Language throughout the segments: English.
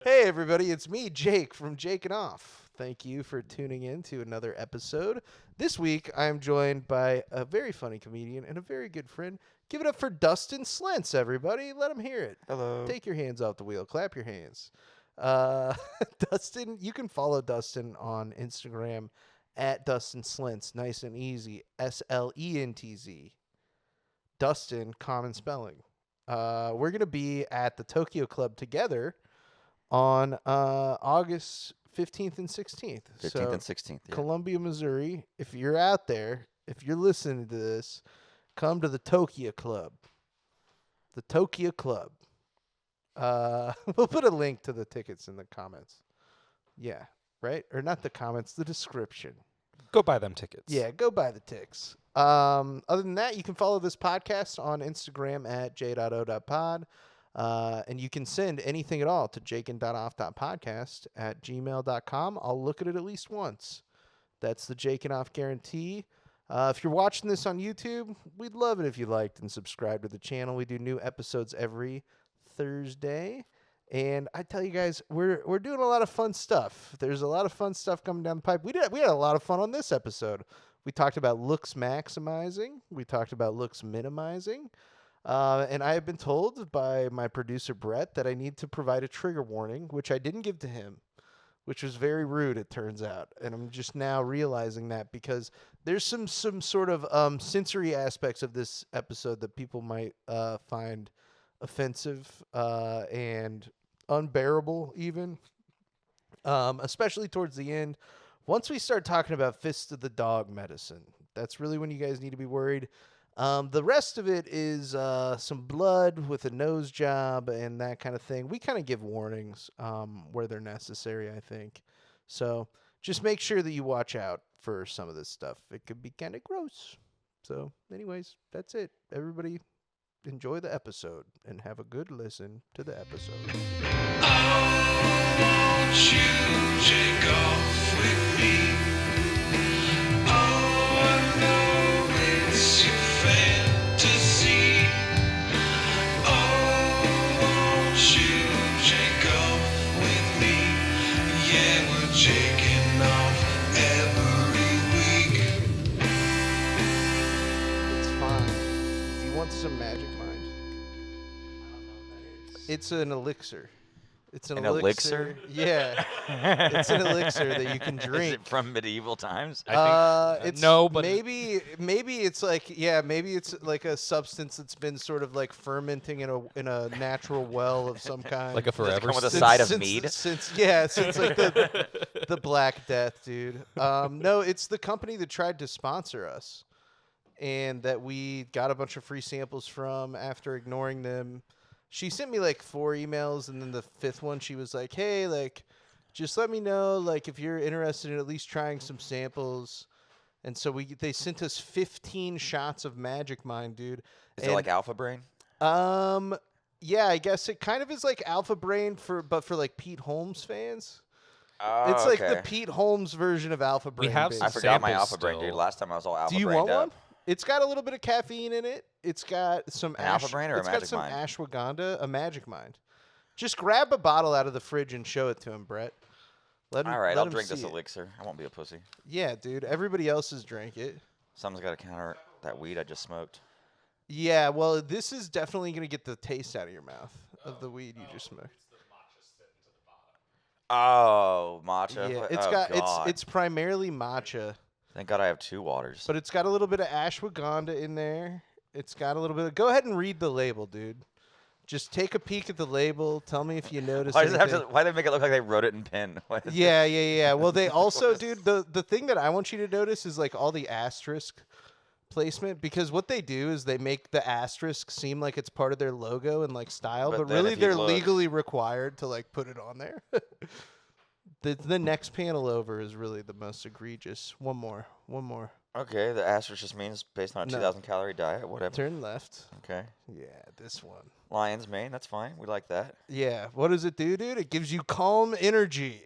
Hey, everybody, it's me, Jake from Jakin.Off. Thank you for tuning in to another episode. This week, I am joined by a very funny comedian and a very good friend. Give it up for Dustin Slentz, everybody. Let him hear it. Hello. Take your hands off the wheel. Clap your hands. Dustin, you can follow Dustin on Instagram at Dustin Slentz. Nice and easy. Slentz. Dustin, common spelling. We're going to be at the Tokyo Club together on August 15th and 16th. 15th and 16th. Yeah. Columbia, Missouri. If you're out there, if you're listening to this, come to the Tokyo Club. The Tokyo Club. We'll put a link to the tickets in the comments. Yeah, right? Or not the comments, the description. Go buy them tickets. Yeah, go buy the ticks. Other than that, you can follow this podcast on Instagram at j.o.pod. And you can send anything at all to Jakin.Off.Podcast at gmail.com. I'll look at least once. That's the Jakin.Off guarantee. If you're watching this on YouTube, we'd love it if you liked and subscribed to the channel. We do new episodes every Thursday. And I tell you guys, we're doing a lot of fun stuff. There's a lot of fun stuff coming down the pipe. We had a lot of fun on this episode. We talked about looks maximizing. We talked about looks minimizing. And I have been told by my producer, Brett, that I need to provide a trigger warning, which I didn't give to him, which was very rude, it turns out. And I'm just now realizing that because there's some sort of sensory aspects of this episode that people might find offensive and unbearable even, especially towards the end. Once we start talking about FistOfTheDogMedicine, that's really when you guys need to be worried. The rest of it is some blood with a nose job and that kind of thing. We kind of give warnings where they're necessary, I think. So just make sure that you watch out for some of this stuff. It could be kind of gross. So anyways, that's it. Everybody enjoy the episode and have a good listen to the episode. Oh, won't you take off with me? Oh, I know it's your fantasy. Oh, won't you take off with me? Yeah, we're taking off every week. It's fine. Do you want some Magic Mind? It's an elixir. It's an elixir. Yeah. It's an elixir that you can drink. Is it from medieval times? It's no, but maybe it's like maybe it's like a substance that's been sort of like fermenting in a natural well of some kind. like a Does it forever. come with a Since- side of since- mead? Since like the Black Death, dude. No, it's the company that tried to sponsor us, and that we got a bunch of free samples from after ignoring them. She sent me like 4 emails, and then the 5th one, she was like, "Hey, like, just let me know, like, if you're interested in at least trying some samples." And so they sent us 15 shots of Magic Mind, dude. Is it like Alpha Brain? Yeah, I guess it kind of is like Alpha Brain but for like Pete Holmes fans. Oh, It's like okay. the Pete Holmes version of Alpha Brain. have basically. I forgot my samples Alpha Brain, dude. still. Last time I was all Alpha Do you Brained want up. one? It's got a little bit of caffeine in it. It's got some An Alpha Brain or a it's got Magic some Mind? ashwagandha, a Magic Mind. Just grab a bottle out of the fridge and show it to him, Brett. Let him, All right, let I'll him drink see this it. elixir. I won't be a pussy. Yeah, dude. Everybody else has drank it. Someone's got to counter that weed I just smoked. Yeah, well, this is definitely gonna get the taste out of your mouth of the weed you just smoked. Oh, matcha. Yeah, God. it's primarily matcha. Thank God I have 2 waters. But it's got a little bit of ashwagandha in there. It's got a little bit of... Go ahead and read the label, dude. Just take a peek at the label. Tell me if you notice why does it have anything. to? Why do they make it look like they wrote it in pen? Why does Yeah. Well, they also, dude, the thing that I want you to notice is like all the asterisk placement, because what they do is they make the asterisk seem like it's part of their logo and like style, But but then really if you they're look- legally required to like put it on there. The next panel over is really the most egregious. One more. Okay, the asterisk just means based on a No. 2,000 calorie diet, whatever. Turn left. Okay. Yeah, this one. Lion's mane, that's fine. We like that. Yeah. What does it do, dude? It gives you calm energy.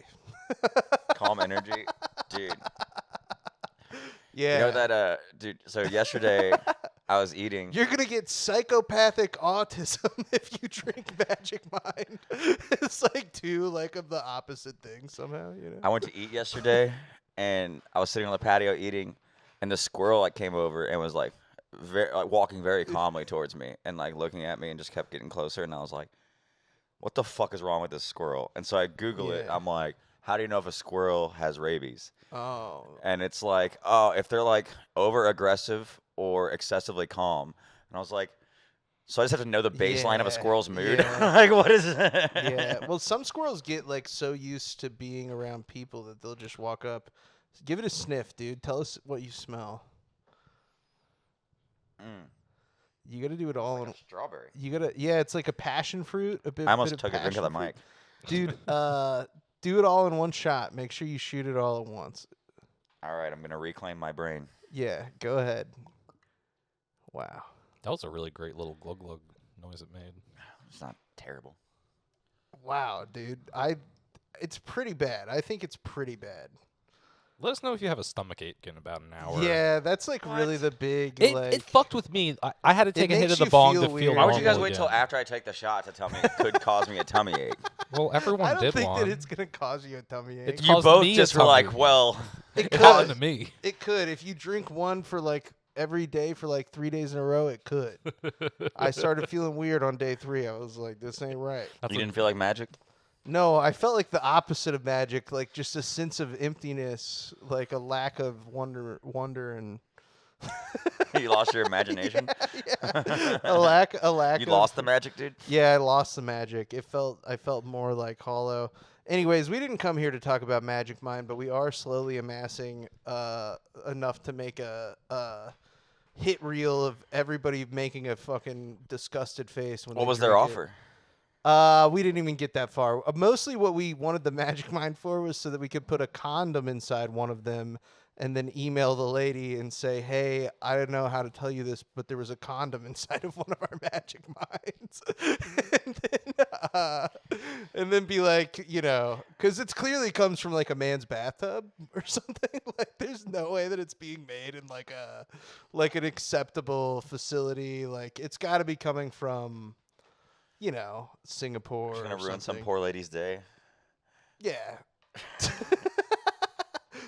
Calm energy. Dude. Yeah. You know that, dude, so yesterday I was eating. You're gonna get psychopathic autism if you drink Magic Mind. It's like two like of the opposite things somehow, you know. I went to eat yesterday, and I was sitting on the patio eating, and the squirrel like came over and was like, walking very calmly towards me, and like looking at me, and just kept getting closer. And I was like, "What the fuck is wrong with this squirrel?" And so I Google it. Yeah. I'm like, "How do you know if a squirrel has rabies?" Oh. And it's like, oh, if they're like over aggressive or excessively calm. And I was like, so I just have to know the baseline of a Yeah, squirrel's mood. yeah. Like, what is it? Yeah. Well, some squirrels get like so used to being around people that they'll just walk up. Give it a sniff, dude. Tell us what you smell. You got to do it all Like in a strawberry. You got to Yeah, it's like a passion fruit, a bit I almost bit took of a drink of the passion mic. fruit. Dude, do it all in one shot. Make sure you shoot it all at once. All right, I'm going to reclaim my brain. Yeah, go ahead. Wow. That was a really great little glug glug noise it made. It's not terrible. Wow, dude. It's pretty bad. I think it's pretty bad. Let us know if you have a stomach ache in about an hour. Yeah, that's like really the big It fucked with me. I had to take a hit makes of the you bong feel to feel weird. Why would you guys normal wait till again. after I take the shot to tell me it could cause me a tummy ache? Well, everyone I don't did think one. that it's gonna cause you a tummy ache. It's You caused both me a just were tummy like, ache. well, It It happened to could. me. It could if you drink one for like every day for like 3 days in a row. It could. I started feeling weird on day 3. I was like, this ain't right. you didn't feel like magic? No, I felt like the opposite of magic, like just a sense of emptiness, like a lack of wonder, and You lost your imagination? yeah. a lack. You of, lost the magic, dude? Yeah, I lost the magic. I felt more like hollow. Anyways, we didn't come here to talk about Magic Mind, but we are slowly amassing enough to make a hit reel of everybody making a fucking disgusted face when What they was their drink it. offer? We didn't even get that far. Mostly what we wanted the Magic Mind for was so that we could put a condom inside one of them and then email the lady and say, hey, I don't know how to tell you this, but there was a condom inside of one of our Magic Minds. and then be like, you know, because it clearly comes from like a man's bathtub or something. Like there's no way that it's being made in like an acceptable facility. Like it's got to be coming from, you know, Singapore. It's or going to ruin some something. poor lady's day. Yeah.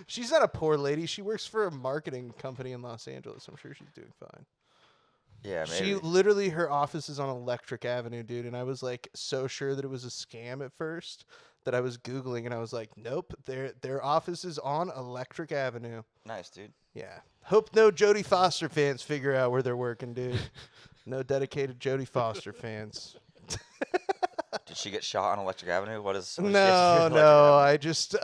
She's not a poor lady. She works for a marketing company in Los Angeles. I'm sure she's doing fine. Yeah, maybe. She literally, her office is on Electric Avenue, dude. And I was like so sure that it was a scam at first that I was Googling and I was like, nope, their office is on Electric Avenue. Nice, dude. Yeah. Hope no Jodie Foster fans figure out where they're working, dude. No dedicated Jodie Foster fans. Did she get shot on Electric Avenue? What is? No. I just,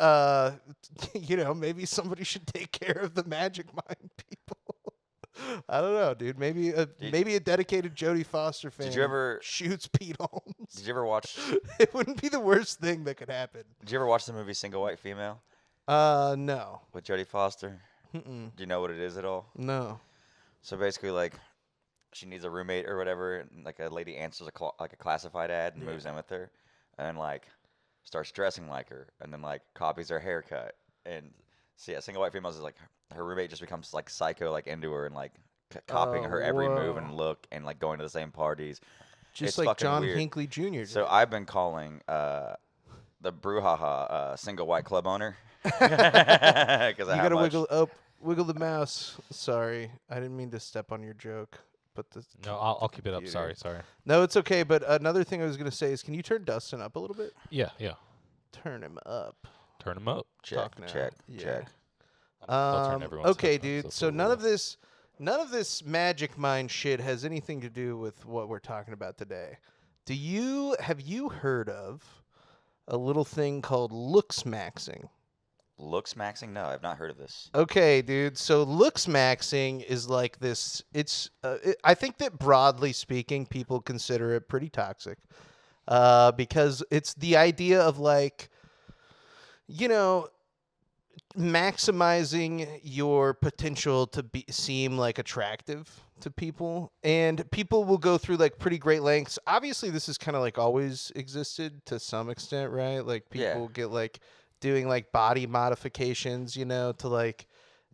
you know, maybe somebody should take care of the Magic Mind people. I don't know, dude. Maybe a dedicated Jodie Foster fan. you ever- shoots Pete Holmes? Did you ever watch? It wouldn't be the worst thing that could happen. Did you ever watch the movie Single White Female No. with Jodie Foster? Mm-mm. Do you know what it is at all? No. So basically, like, she needs a roommate or whatever, and like a lady answers a classified ad and moves in with her, and then like starts dressing like her, and then like copies her haircut, and so yeah, Single White Female is like her roommate just becomes like psycho, like into her and like copying her every move and look, and like going to the same parties. Just It's like fucking John weird. Hinckley Jr. So I've been calling the brouhaha single white club owner because You gotta wiggle the mouse. Sorry, I didn't mean to step on your joke. But No, I'll keep it up. computer. Sorry. No, it's okay. But another thing I was gonna say is, can you turn Dustin up a little bit? Yeah. Turn him up. Turn them up. check Talk now. check Yeah. check. I'll turn everyone's Okay, headphones dude. up So a none little. of this Magic Mind shit has anything to do with what we're talking about today. Have you heard of a little thing called Looksmaxxing? Looksmaxxing? No, I've not heard of this. Okay, dude. So Looksmaxxing is like this. I think that broadly speaking, people consider it pretty toxic, because it's the idea of like, you know, maximizing your potential to seem like attractive to people, and people will go through like pretty great lengths. Obviously, this is kind of like always existed to some extent, right? Like people Yeah. get like doing like body modifications, you know, to like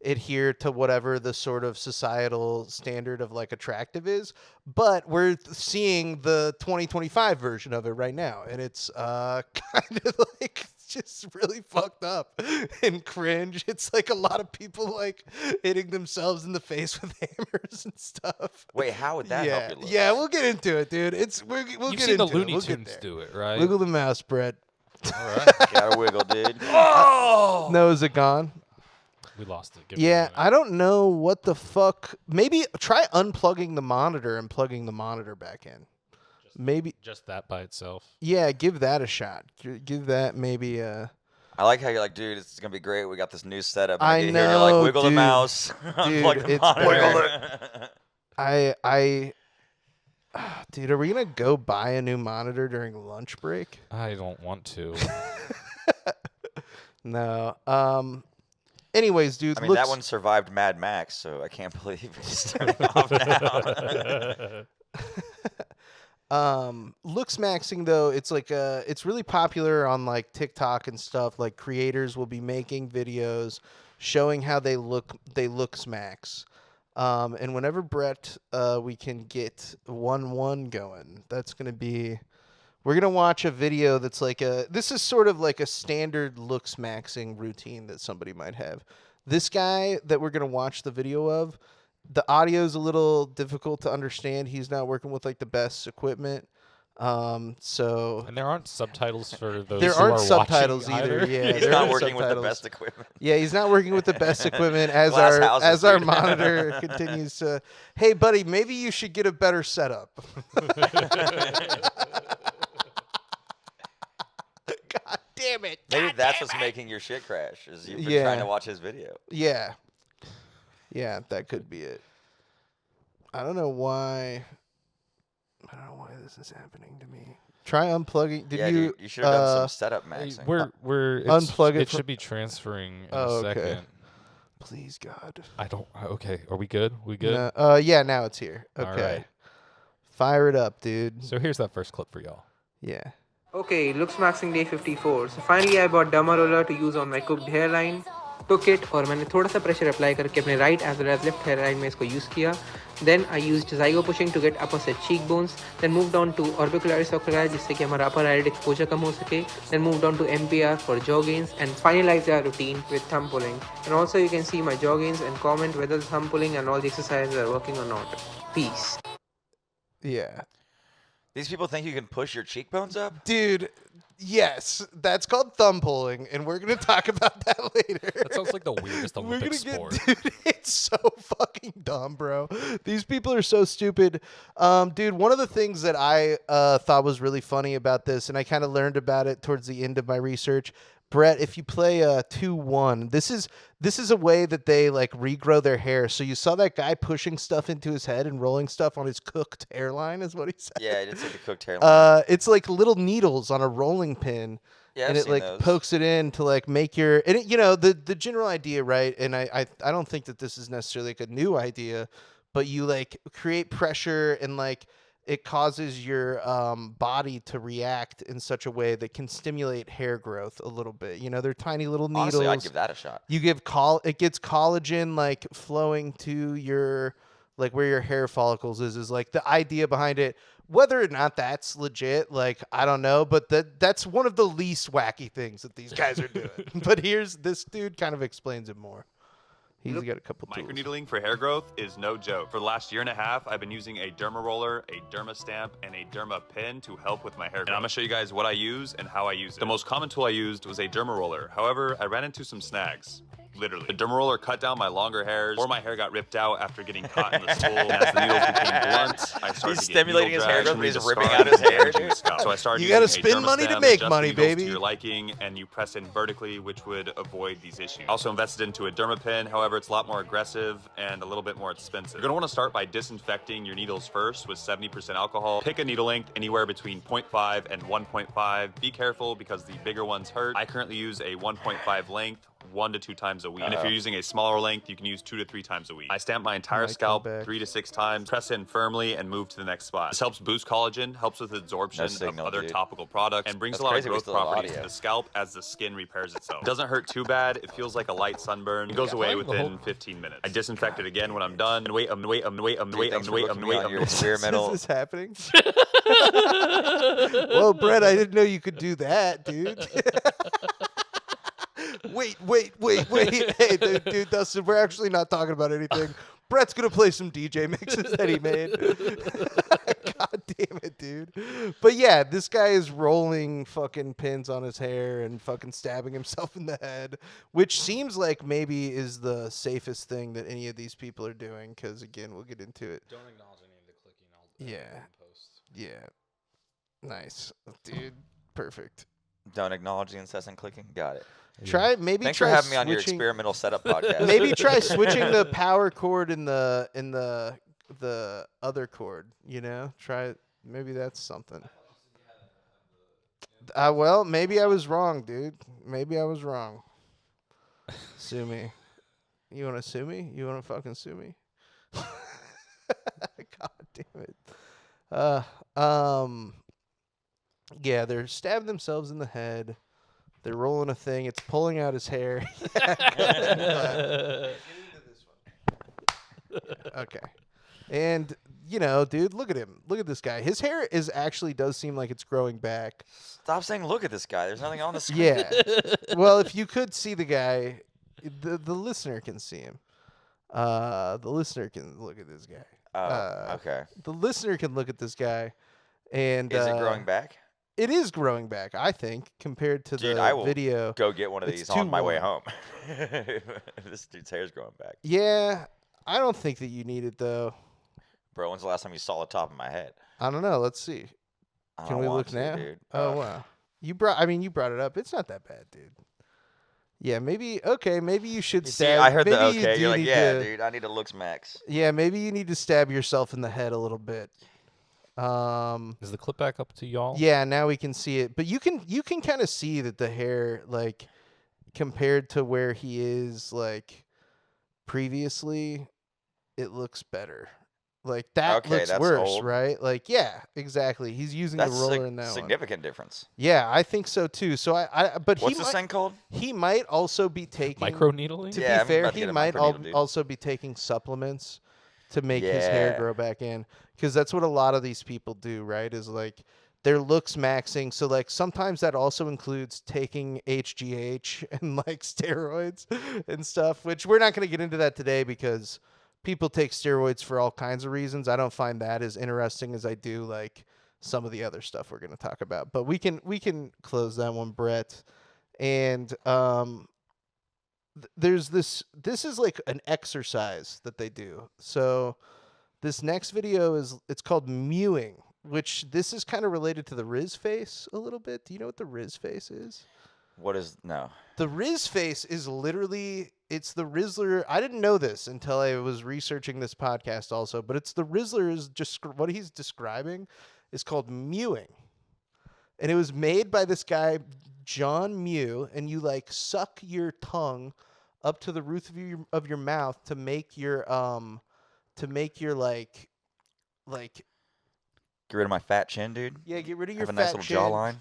adhere to whatever the sort of societal standard of like attractive is, but we're seeing the 2025 version of it right now, and it's kind of like just really fucked up and cringe. It's like a lot of people like hitting themselves in the face with hammers and stuff. Wait, how would that help you look? Yeah, we'll get into it, dude. We'll You've get seen the into Looney it. We'll Tunes get there. do it, right? Wiggle the mouse, Brett. All right. Gotta wiggle, dude. Oh! No, is it gone? We lost it. Give me a Yeah, minute. I don't know what the fuck. Maybe try unplugging the monitor and plugging the monitor back in. Maybe. Just that by itself. Yeah, give that a shot. Give that maybe I like how you're like, dude, it's gonna be great. We got this new setup. I get here, you're like, know, wiggle the dude. mouse, unplug the it's monitor. Dude, are we gonna go buy a new monitor during lunch break? I don't want to. No. Anyways, dude. I mean, that one survived Mad Max, so I can't believe it's turning off now. Looksmaxxing though, it's like it's really popular on like TikTok and stuff. Like creators will be making videos showing how they looksmax. And whenever Brett, we can get 1-1 going, that's gonna be. We're gonna watch a video that's like this is sort of like a standard looksmaxxing routine that somebody might have. This guy that we're gonna watch the video of, the audio is a little difficult to understand. He's not working with like the best equipment. So And there aren't subtitles for those there who aren't are subtitles watching either. either. Yeah, He's there not aren't working with the subtitles. best equipment. Yeah, he's not working with the best equipment as Glass our houses, our dude. monitor continues to. Hey, buddy, maybe you should get a better setup. God damn it! Maybe that's what's making your shit crash. Is you've been trying to watch his video. Yeah, that could be it. I don't know why. I don't know why this is happening to me. Try unplugging. Did Dude, you should have done some setup maxing. Unplug it it fr- should be transferring in Oh, a okay. second. Please, God. I don't. Okay, are we good? We good? No, yeah, now it's here. All Okay. right. Fire it up, dude. So here's that first clip for y'all. Yeah. Okay, Looksmaxxing day 54. So finally I bought derma roller to use on my cooked hairline. Took it और मैंने थोड़ा सा pressure apply करके अपने right as well as left hairline में इसको use किया. Then I used zygo pushing to get upper set cheekbones. Then moved on to orbicularis oculi जिससे कि हमारा upper eyelid exposure कम हो सके. Then moved on to MPR for jaw gains and finalized our routine with thumb pulling. And also you can see my jaw gains and comment whether the thumb pulling and all the exercises are working or not. Peace. Yeah. These people think you can push your cheekbones up? Dude, yes. That's called thumb pulling, and we're going to talk about that later. That sounds like the weirdest We're Olympic gonna sport. dude, it's so fucking dumb, bro. These people are so stupid. Dude, one of the things that I thought was really funny about this, and I kind of learned about it towards the end of my research, Brett, if you play 2-1, this is a way that they like regrow their hair. So you saw that guy pushing stuff into his head and rolling stuff on his cooked hairline, is what he said. Yeah, it's like a cooked hairline. It's like little needles on a rolling pin. Yeah, and I've it seen like those. pokes it in to like make your and it, you know the general idea, right? And I don't think that this is necessarily like a new idea, but you like create pressure and like it causes your body to react in such a way that can stimulate hair growth a little bit. You know, they're tiny little needles. Honestly, I'd give that a shot. You give it gets collagen like flowing to your like where your hair follicles is like the idea behind it. Whether or not that's legit, like I don't know, but that's one of the least wacky things that these guys are doing. But here's this dude kind of explains it more. He's got a couple tools. Microneedling for hair growth is no joke. For the last year and a half, I've been using a derma roller, a derma stamp, and a derma pin to help with my hair growth. And I'm gonna show you guys what I use and how I use it. The most common tool I used was a derma roller. However, I ran into some snags. Literally. The derma roller cut down my longer hairs, or my hair got ripped out after getting caught in the spool. And as the needles became blunt, I started He's to get stimulating needle his hair drag, growth, but and he's the ripping scar out his hair, damaging the dude. scalp. So I started You gotta using a spend derma money to stem, make adjust money, the needles baby. to your liking, and you press in vertically, which would avoid these issues. Also invested into a derma pin. However, it's a lot more aggressive and a little bit more expensive. You're gonna want to start by disinfecting your needles first with 70% alcohol. Pick a needle length anywhere between 0.5 and 1.5. Be careful because the bigger ones hurt. I currently use a 1.5 length 1 to 2 times a week. And if you're using a smaller length, you can use 2 to 3 times a week. I stamp my entire might scalp come back. 3 to 6 times, press in firmly, and move to the next spot. This helps boost collagen, helps with absorption signal, of other dude. topical products, and brings That's a lot of crazy we growth still have properties audio. to the scalp as the skin repairs itself. It doesn't hurt too bad. It feels like a light sunburn. It goes away playing the within whole- 15 minutes. I disinfect it again when I'm done. And wait. Thanks for booking me on your experimental. Is this happening? Well, Brett, I didn't know you could do that, dude. Wait. Hey, dude, Dustin, we're actually not talking about anything. Brett's going to play some DJ mixes that he made. God damn it, dude. But yeah, this guy is rolling fucking pins on his hair and fucking stabbing himself in the head, which seems like maybe is the safest thing that any of these people are doing because, again, we'll get into it. Don't acknowledge any of the clicking. Yeah. Post. Yeah. Nice. Dude, perfect. Don't acknowledge the incessant clicking. Got it. Try Thanks for having me on your experimental setup podcast. Maybe try switching the power cord in the other cord. You know, try maybe that's something. Well, maybe I was wrong, dude. Maybe I was wrong. Sue me. You want to sue me? You want to fucking sue me? God damn it. Yeah, they're stabbing themselves in the head. They're rolling a thing. It's pulling out his hair. Okay. And, you know, dude, look at him. Look at this guy. His hair does seem like it's growing back. Stop saying look at this guy. There's nothing on the screen. Yeah. Well, if you could see the guy, the listener can see him. The listener can look at this guy. Okay. The listener can look at this guy. And Is it growing back? It is growing back, I think, compared to Dude, the I will video. Go get one of It's these on my way too home. This dude's hair's growing back. Yeah, I don't think that you need it though. Bro, when's the last time you saw the top of my head? I don't know. Let's see. I Can don't we want look to, now? dude. Oh Ugh. wow. You brought it up. It's not that bad, dude. Yeah, maybe you should You see, stab. I heard the maybe you okay. do You're like, need yeah, to- dude, I need a Looksmaxx. Yeah, maybe you need to stab yourself in the head a little bit. Is the clip back up to y'all? Yeah, now we can see it. But you can kind of see that the hair, like, compared to where he is, like, previously, it looks better. Like, that Okay, looks that's worse, old. right? Like, yeah, exactly. He's using That's the roller in that one. significant difference. Yeah, I think so too. So but What's this thing called? he might also be taking Micro needling? To Yeah, I'm be fair, about to he get a might microneedle, dude. also be taking supplements to make his hair Yeah. grow back in, because that's what a lot of these people do, right? Is like they're Looksmaxxing. So like sometimes that also includes taking HGH and like steroids and stuff, which we're not going to get into that today because people take steroids for all kinds of reasons. I don't find that as interesting as I do like some of the other stuff we're going to talk about. But we can close that one, Brett. And there's this is like an exercise that they do. So this next video it's called mewing, which this is kind of related to the Riz face a little bit. Do you know what the Riz face is? What is no? The Riz face is literally, it's the Rizzler. I didn't know this until I was researching this podcast also, but it's the Rizzler is just what he's describing is called mewing. And it was made by this guy, John Mew, and you like suck your tongue up to the roof of your mouth to make your like Get rid of my fat chin, dude. yeah, get rid of your Have a nice fat little chin. jawline.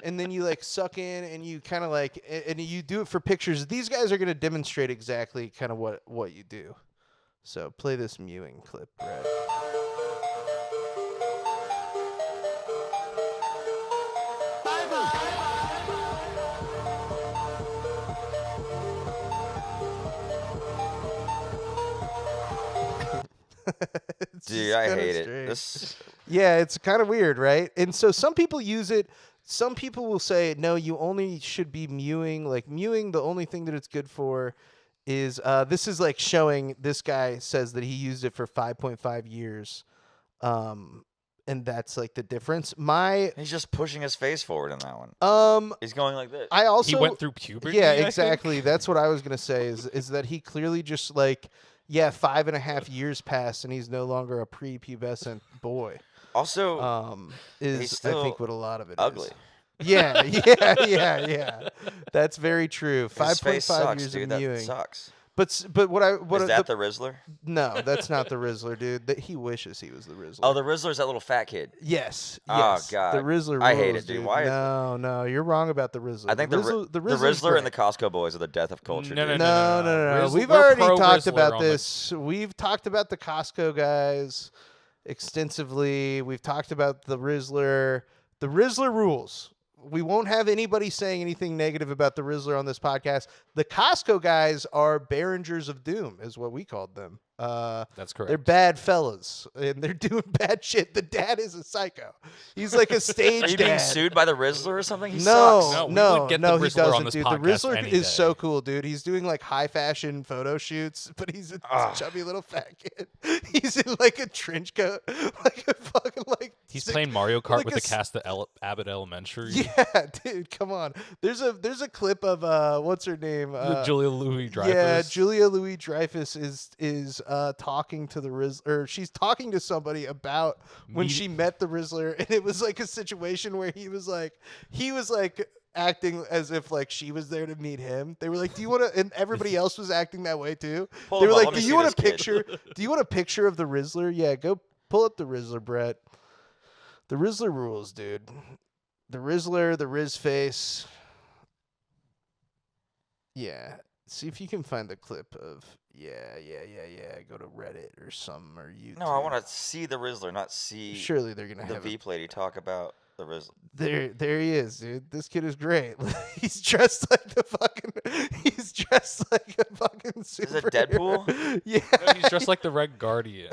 And then you like suck in and you kind of like, and you do it for pictures. These guys are going to demonstrate exactly kind of what you do. So play this mewing clip, Brett. It's Dude, just I kinda hate it. strange. This Yeah, it's kind of weird, right? And so some people use it. Some people will say, no, you only should be mewing. Like mewing, the only thing that it's good for is this is like showing this guy says that he used it for 5.5 years. And that's like the difference. he's just pushing his face forward in that one. He's going like this. I also He went through puberty. Yeah, I think? exactly. That's what I was gonna say. Is that he clearly just like 5.5 years passed and he's no longer a prepubescent boy. Also, Is he's I still think what a lot of it is. ugly. Yeah. That's very true. His face 5.5 sucks, years dude. of mewing. That sucks. But what Is that the Rizzler? No, that's not the Rizzler, dude. He wishes he was the Rizzler. Oh, the Rizzler's that little fat kid. Yes. Oh, Yes. God. The Rizzler rules, I hate it, dude. Why is No, you're wrong about the Rizzler. I think the Rizzler and the Costco boys are the death of culture. No, dude. No. Rizzler- We've we're already pro talked Rizzler about on the- this. We've talked about the Costco guys extensively. We've talked about the Rizzler. The Rizzler rules. We won't have anybody saying anything negative about the Rizzler on this podcast. The Costco guys are Behringers of Doom, is what we called them. That's correct. They're bad fellas, and they're doing bad shit. The dad is a psycho. He's like a stage Are you dad. being sued by the Rizzler or something? He No, sucks. No, we no, would get no, the he Rizzler on doesn't, this dude. The podcast Rizzler any is so day. cool, dude. He's doing like high fashion photo shoots, but he's a chubby little fat kid. He's in like a trench coat, like a fucking like. He's sick- playing Mario Kart like with a the cast at Abbott Elementary. Yeah, dude, come on. There's a clip of what's her name? Julia Louis-Dreyfus. Yeah, Julia Louis-Dreyfus is talking to the Rizzler. She's talking to somebody about when she met the Rizzler, and it was like a situation where he was like acting as if like she was there to meet him. They were like, "Do you want to?" And everybody else was acting that way too. Pull They him were up, like, let me "Do see you want this a kid." picture? Do you want a picture of the Rizzler? Yeah, go pull up the Rizzler, Brett. The Rizzler rules, dude. The Rizzler, the Riz face. Yeah. See if you can find the clip of yeah. Go to Reddit or some or YouTube. No, I want to see the Rizzler, not see Surely they're gonna the have Veep lady talk about the Rizzler. There he is, dude. This kid is great. He's dressed like a fucking Is it superhero. Deadpool? Yeah. No, he's dressed like the Red Guardian.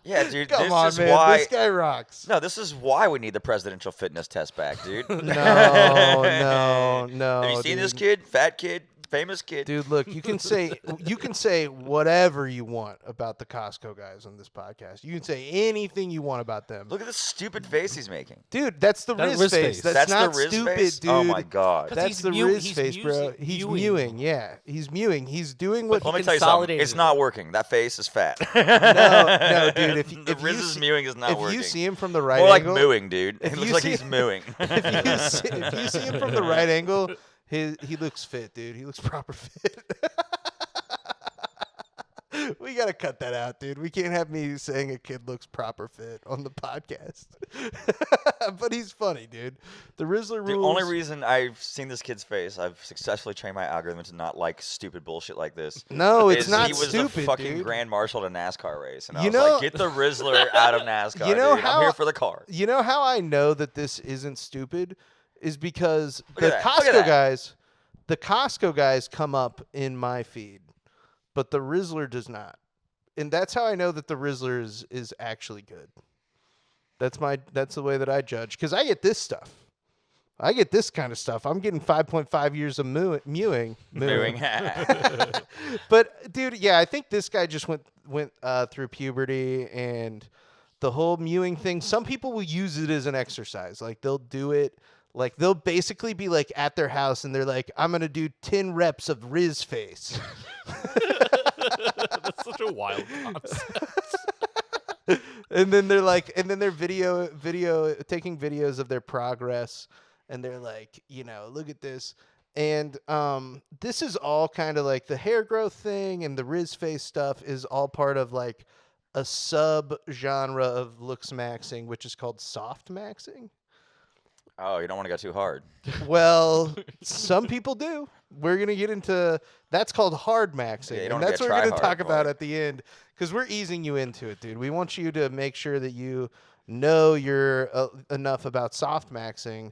Yeah, dude. Come this on, is man. why. This guy rocks. No, this is why we need the presidential fitness test back, dude. No. Have you seen this dude. kid? Fat kid? Famous kid? Dude, look, you can say whatever you want about the Costco guys on this podcast. You can say anything you want about them. Look at this stupid face he's making. Dude, that's the That Riz Riz face. face. That's the not Riz stupid, face? dude. Oh my god. That's- That's he's the Riz he's face, bro. He's mewing. Yeah, he's mewing. He's doing what. Let me he tell you something. consolidated It's it. not working. That face is fat. No, dude. The Riz's mewing is not if working. you see him from the right More like angle, mooing, dude. if It you looks like see- he's mooing. if you see him from the right angle, he looks fit, dude. He looks proper fit. We gotta cut that out, dude. We can't have me saying a kid looks proper fit on the podcast. But he's funny, dude. The Rizzler The rules. only reason I've seen this kid's face, I've successfully trained my algorithm to not like stupid bullshit like this. No, it's is not he was stupid, the fucking dude. grand marshal at a NASCAR race, and I You was know- like, get the Rizzler out of NASCAR. You know dude. how- I'm here for the car. You know how I know that this isn't stupid is because Look the at that. Look at the Costco guys come up in my feed, but the Rizzler does not. And that's how I know that the Rizzler is actually good. That's the way that I judge, because I get this stuff. I get this kind of stuff. I'm getting 5.5 years of mewing. But dude, yeah, I think this guy just went through puberty and the whole mewing thing. Some people will use it as an exercise. Like they'll do it. Like they'll basically be like at their house and they're like, I'm gonna do 10 reps of Riz face. That's such a wild concept. And then they're like, and then they're video taking videos of their progress, and they're like, look at this. And this is all kind of like the hair growth thing and the Riz face stuff is all part of like a sub genre of Looksmaxxing, which is called soft maxing. Oh, you don't want to go too hard. Well, some people do. We're going to get into that's called hard maxing. Yeah, you and don't that's get what we're going to try-hard talk about for it. at the end because we're easing you into it, dude. We want you to make sure that you know you're enough about soft maxing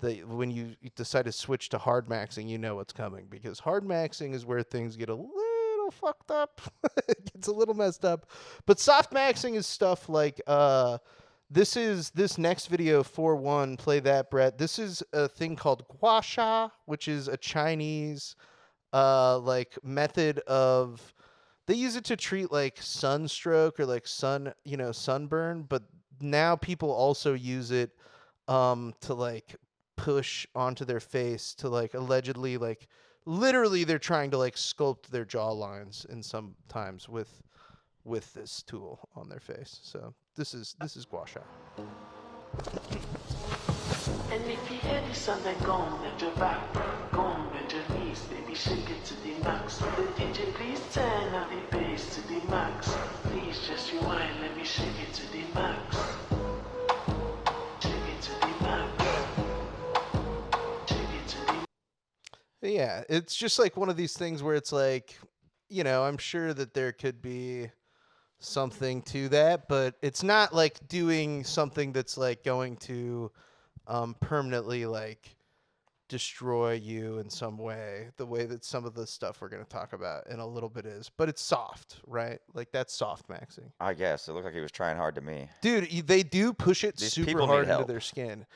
that when you decide to switch to hard maxing, you know what's coming, because hard maxing is where things get a little fucked up. It gets a little messed up. But soft maxing is stuff like this next video, 4-1, play that, Brett. This is a thing called gua sha, which is a Chinese like method of, they use it to treat like sunstroke or like sunburn, but now people also use it to like push onto their face to like allegedly like literally they're trying to like sculpt their jaw lines in sometimes with this tool on their face. So this is gua sha. And if you hear the sound, then go on at your back, go on at your knees, baby, shake it to the max. The DJ, please turn up the bass to the max. Please just rewind, let me shake it to the max. Shake it to the max. Shake it to the Yeah, it's just like one of these things where it's like, I'm sure that there could be something to that, but it's not like doing something that's like going to permanently like destroy you in some way, the way that some of the stuff we're going to talk about in a little bit is. But it's soft, right? Like that's soft maxing. I guess it looked like he was trying hard to me. Dude, they do push it These super people hard need into help. their skin.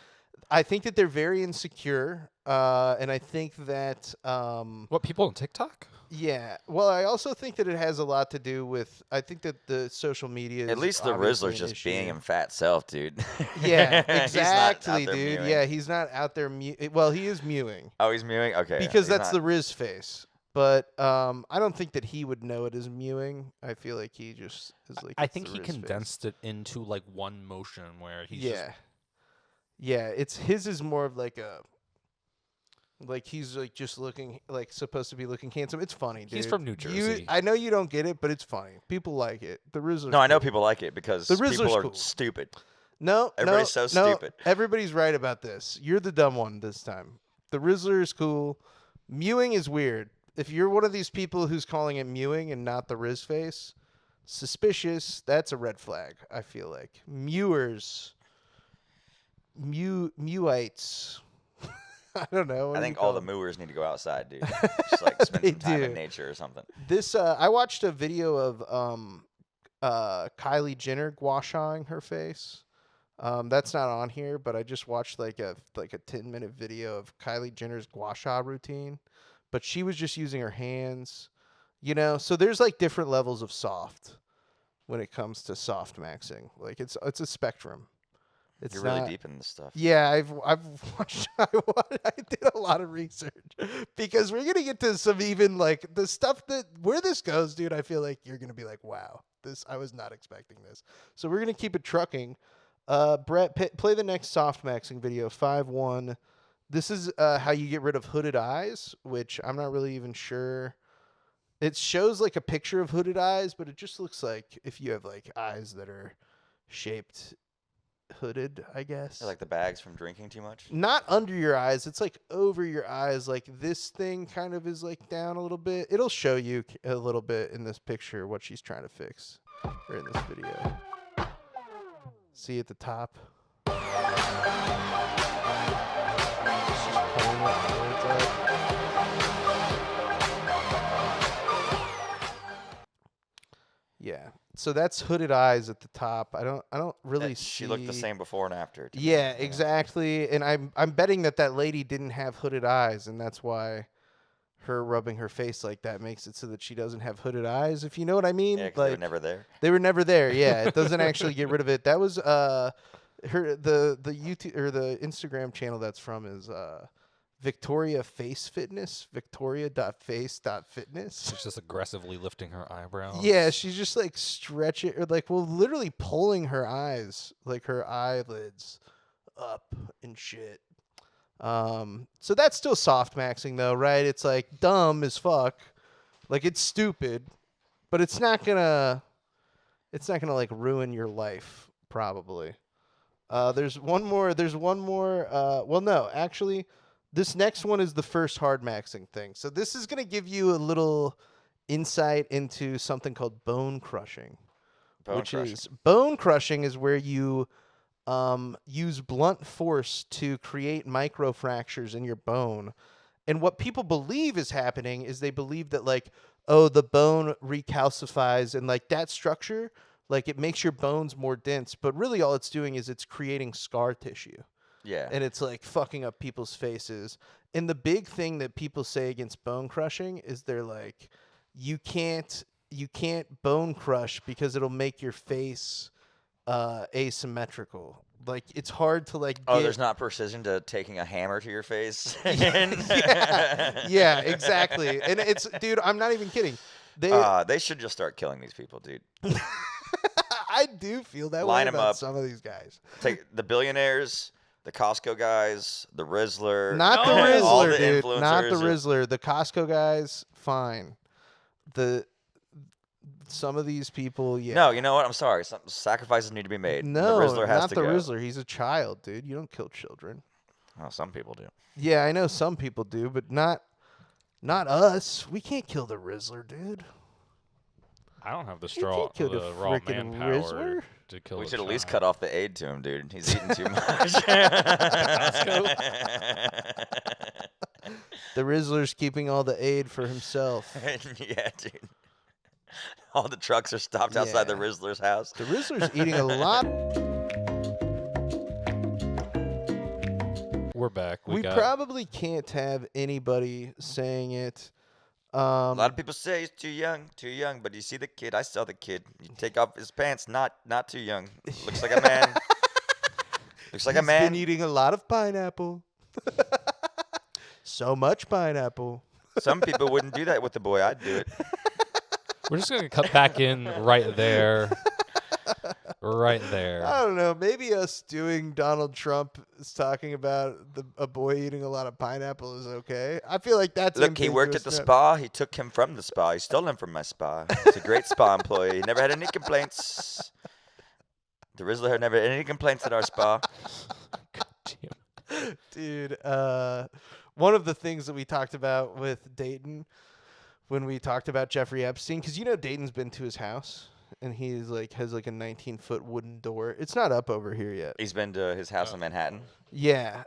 I think that they're very insecure, and I think that What, people on TikTok? yeah. Well, I also think that it has a lot to do with. I think that the social media. At is least the obviously Rizzler's an just being issue. him fat self, dude. Yeah, He's not out exactly, there dude. mewing. Yeah, he's not out there. Well, he is mewing Oh, he's mewing? Okay. because he's that's not- the Riz face. But I don't think that he would know it as mewing. I feel like he just is like. I it's think the he Riz face. condensed it into like one motion where he's Yeah. Yeah, it's his is more of like a. Like he's like just looking like supposed to be looking handsome. It's funny, dude. He's from New Jersey. I know you don't get it, but it's funny. People like it. The Rizzler's No, I know cool. people like it because The people Rizzler's are cool. stupid. No, Everybody's so no, stupid. Everybody's right about this. You're the dumb one this time. The Rizzler is cool. Mewing is weird. If you're one of these people who's calling it mewing and not the Riz face, suspicious. That's a red flag. I feel like mewites. I don't know. What I do think you all call the them? movers need to go outside, dude. Just like spend They some time in do. nature or something. This I watched a video of Kylie Jenner gua shaing her face. That's not on here, but I just watched like a 10-minute video of Kylie Jenner's gua sha routine. But she was just using her hands, So there's like different levels of soft when it comes to soft maxing. Like it's a spectrum. It's You're really not- deep in this stuff. Yeah, I've watched. I did a lot of research because we're gonna get to some even like the stuff that where this goes, dude. I feel like you're gonna be like, wow, I was not expecting this. So we're gonna keep it trucking. Brett, play the next soft maxing video, 5-1. This is how you get rid of hooded eyes, which I'm not really even sure. It shows like a picture of hooded eyes, but it just looks like if you have like eyes that are shaped hooded, I guess. Like the bags from drinking too much. Not under your eyes. It's like over your eyes. Like this thing kind of is like down a little bit. It'll show you a little bit in this picture what she's trying to fix or in this video. See at the top. She's pulling her eyelids up. Yeah. So that's hooded eyes at the top. I don't really see. She looked the same before and after. to me, Yeah, you know? exactly. And I'm betting that lady didn't have hooded eyes, and that's why her rubbing her face like that makes it so that she doesn't have hooded eyes. If you know what I mean. Yeah, 'cause like they were never there. they were never there. Yeah, it doesn't actually get rid of it. That was the YouTube or the Instagram channel that's from is Victoria Face Fitness. Victoria.face.fitness. She's just aggressively lifting her eyebrows. Yeah, she's just like stretching or like literally pulling her eyes, like her eyelids up and shit. So that's still soft maxing though, right? It's like dumb as fuck. Like it's stupid, but it's not gonna like ruin your life probably. There's one more well no, actually this next one is the first hard maxing thing. So this is going to give you a little insight into something called bone crushing. Bone crushing is where you use blunt force to create microfractures in your bone. And what people believe is happening is they believe that like, oh, the bone recalcifies and like that structure, like it makes your bones more dense. But really all it's doing is it's creating scar tissue. Yeah. And it's like fucking up people's faces. And the big thing that people say against bone crushing is they're like, you can't bone crush because it'll make your face asymmetrical. Like it's hard to like. Oh, there's not precision to taking a hammer to your face. yeah, exactly. And it's, dude, I'm not even kidding. They should just start killing these people, dude. I do feel that Line way 'em about up. some of these guys. Take the billionaires, the Costco guys, the Rizzler. Not the all Rizzler, the dude. Not the influencers. Rizzler. The Costco guys, fine. Some of these people, yeah. No, you know what? I'm sorry. Some sacrifices need to be made. No, the Rizzler has not to the go. Rizzler. He's a child, dude. You don't kill children. Oh, some people do. Yeah, I know some people do, but not us. We can't kill the Rizzler, dude. I don't have the You can't kill the raw frickin' manpower Rizzler. to kill. We a should at least child. cut off the aid to him, dude. He's eating too much. The Rizzler's keeping all the aid for himself. Yeah, dude. All the trucks are stopped outside the Yeah. Rizzler's house. The Rizzler's eating a lot. We're back. We got probably can't have anybody saying it. A lot of people say he's too young, but you see the kid. I saw the kid. You take off his pants, not too young. Looks like a man. Looks like a He's man. been eating a lot of pineapple. So much pineapple. Some people wouldn't do that with the boy. I'd do it. We're just gonna cut back in right there. Right there. I don't know. Maybe us doing Donald Trump is talking about a boy eating a lot of pineapple is okay. I feel like that's Look, he worked at the spa. He took him from the spa. He stole him from my spa. He's a great spa employee. He never had any complaints. The Rizzler had never had any complaints at our spa. Dude, one of the things that we talked about with Dayton when we talked about Jeffrey Epstein, because Dayton's been to his house and he's like has like a 19-foot wooden door. It's not up over here yet. He's been to his house in Manhattan. Yeah.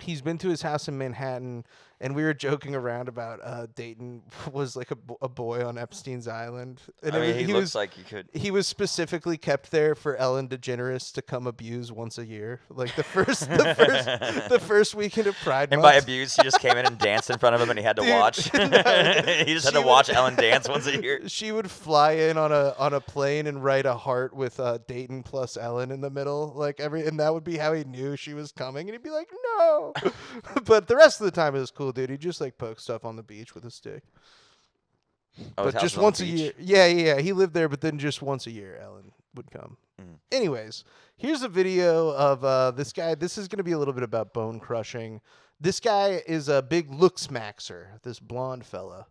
He's been to his house in Manhattan, and we were joking around about Dayton was like a boy on Epstein's Island. And I mean, he looks like he could. He was specifically kept there for Ellen DeGeneres to come abuse once a year, like the first weekend of Pride And Month. by abuse, he just came in and danced in front of him, and he had to Dude, watch. no, He just had to watch Ellen dance once a year. She would fly in on a plane and write a heart with Dayton plus Ellen in the middle, and that would be how he knew she was coming, and he'd be like, no. But the rest of the time it was cool, dude. He just like poke stuff on the beach with a stick. Oh, his But house just was on the once a beach? year. Yeah. He lived there, but then just once a year, Ellen would come. Anyways, here's a video of this guy. This is going to be a little bit about bone crushing. This guy is a big Looksmaxxer, this blonde fella.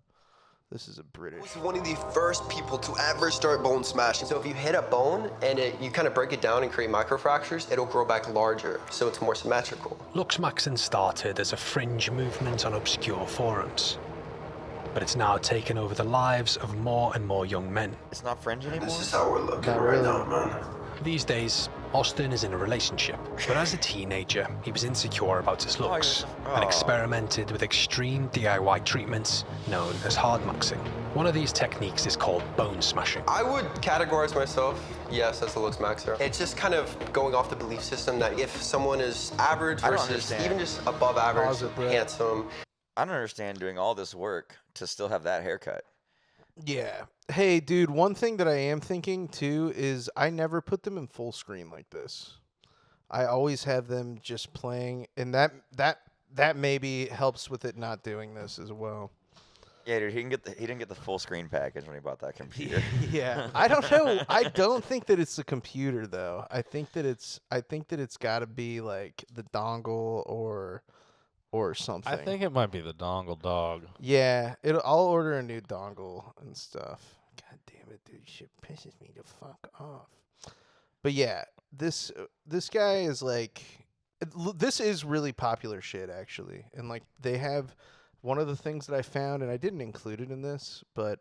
This is a British. I was one of the first people to ever start bone smashing. So if you hit a bone and you kind of break it down and create microfractures, it'll grow back larger, so it's more symmetrical. Looksmaxxing started as a fringe movement on obscure forums, but it's now taken over the lives of more and more young men. It's not fringe anymore? This is how we're looking Not right really. now, man. These days, Austin is in a relationship, but as a teenager, he was insecure about his looks and experimented with extreme DIY treatments known as hardmaxing. One of these techniques is called bone smashing. I would categorize myself, yes, as a Looksmaxxer. It's just kind of going off the belief system that if someone is average I don't versus understand. even just above average, Pause it, Brett. handsome. I don't understand doing all this work to still have that haircut. Yeah. Hey, dude, one thing that I am thinking, too, is I never put them in full screen like this. I always have them just playing, and that maybe helps with it not doing this as well. Yeah, dude, he didn't get the full screen package when he bought that computer. Yeah. I don't know. I don't think that it's the computer, though. I think that it's got to be, like, the dongle or something. I think it might be the dongle dog. Yeah, I'll order a new dongle and stuff. God damn it, dude! Shit pisses me the fuck off. But yeah, this guy is like, this is really popular shit actually, and like they have one of the things that I found, and I didn't include it in this, but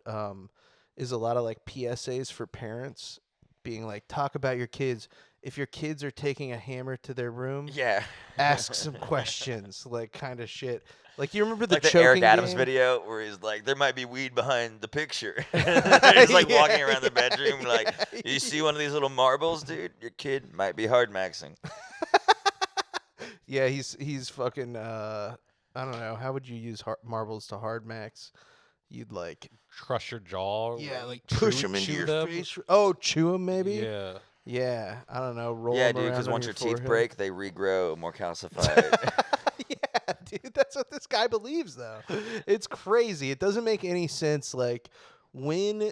is a lot of like PSAs for parents being like, talk about your kids. If your kids are taking a hammer to their room, Yeah. ask some questions, like kind of shit. Like you remember the Like the choking Eric Adams game? video where he's like, there might be weed behind the picture. He's like walking around the bedroom like, you see one of these little marbles, dude? Your kid might be hard maxing. Yeah, he's fucking. I don't know. How would you use marbles to hard max? You'd like Crush your jaw. push them into your face. Oh, chew them maybe. Yeah. Yeah, I don't know. Roll Yeah, them dude, around because on once your teeth forehead. break, they regrow more calcified. Yeah, dude, that's what this guy believes, though. It's crazy. It doesn't make any sense. Like, when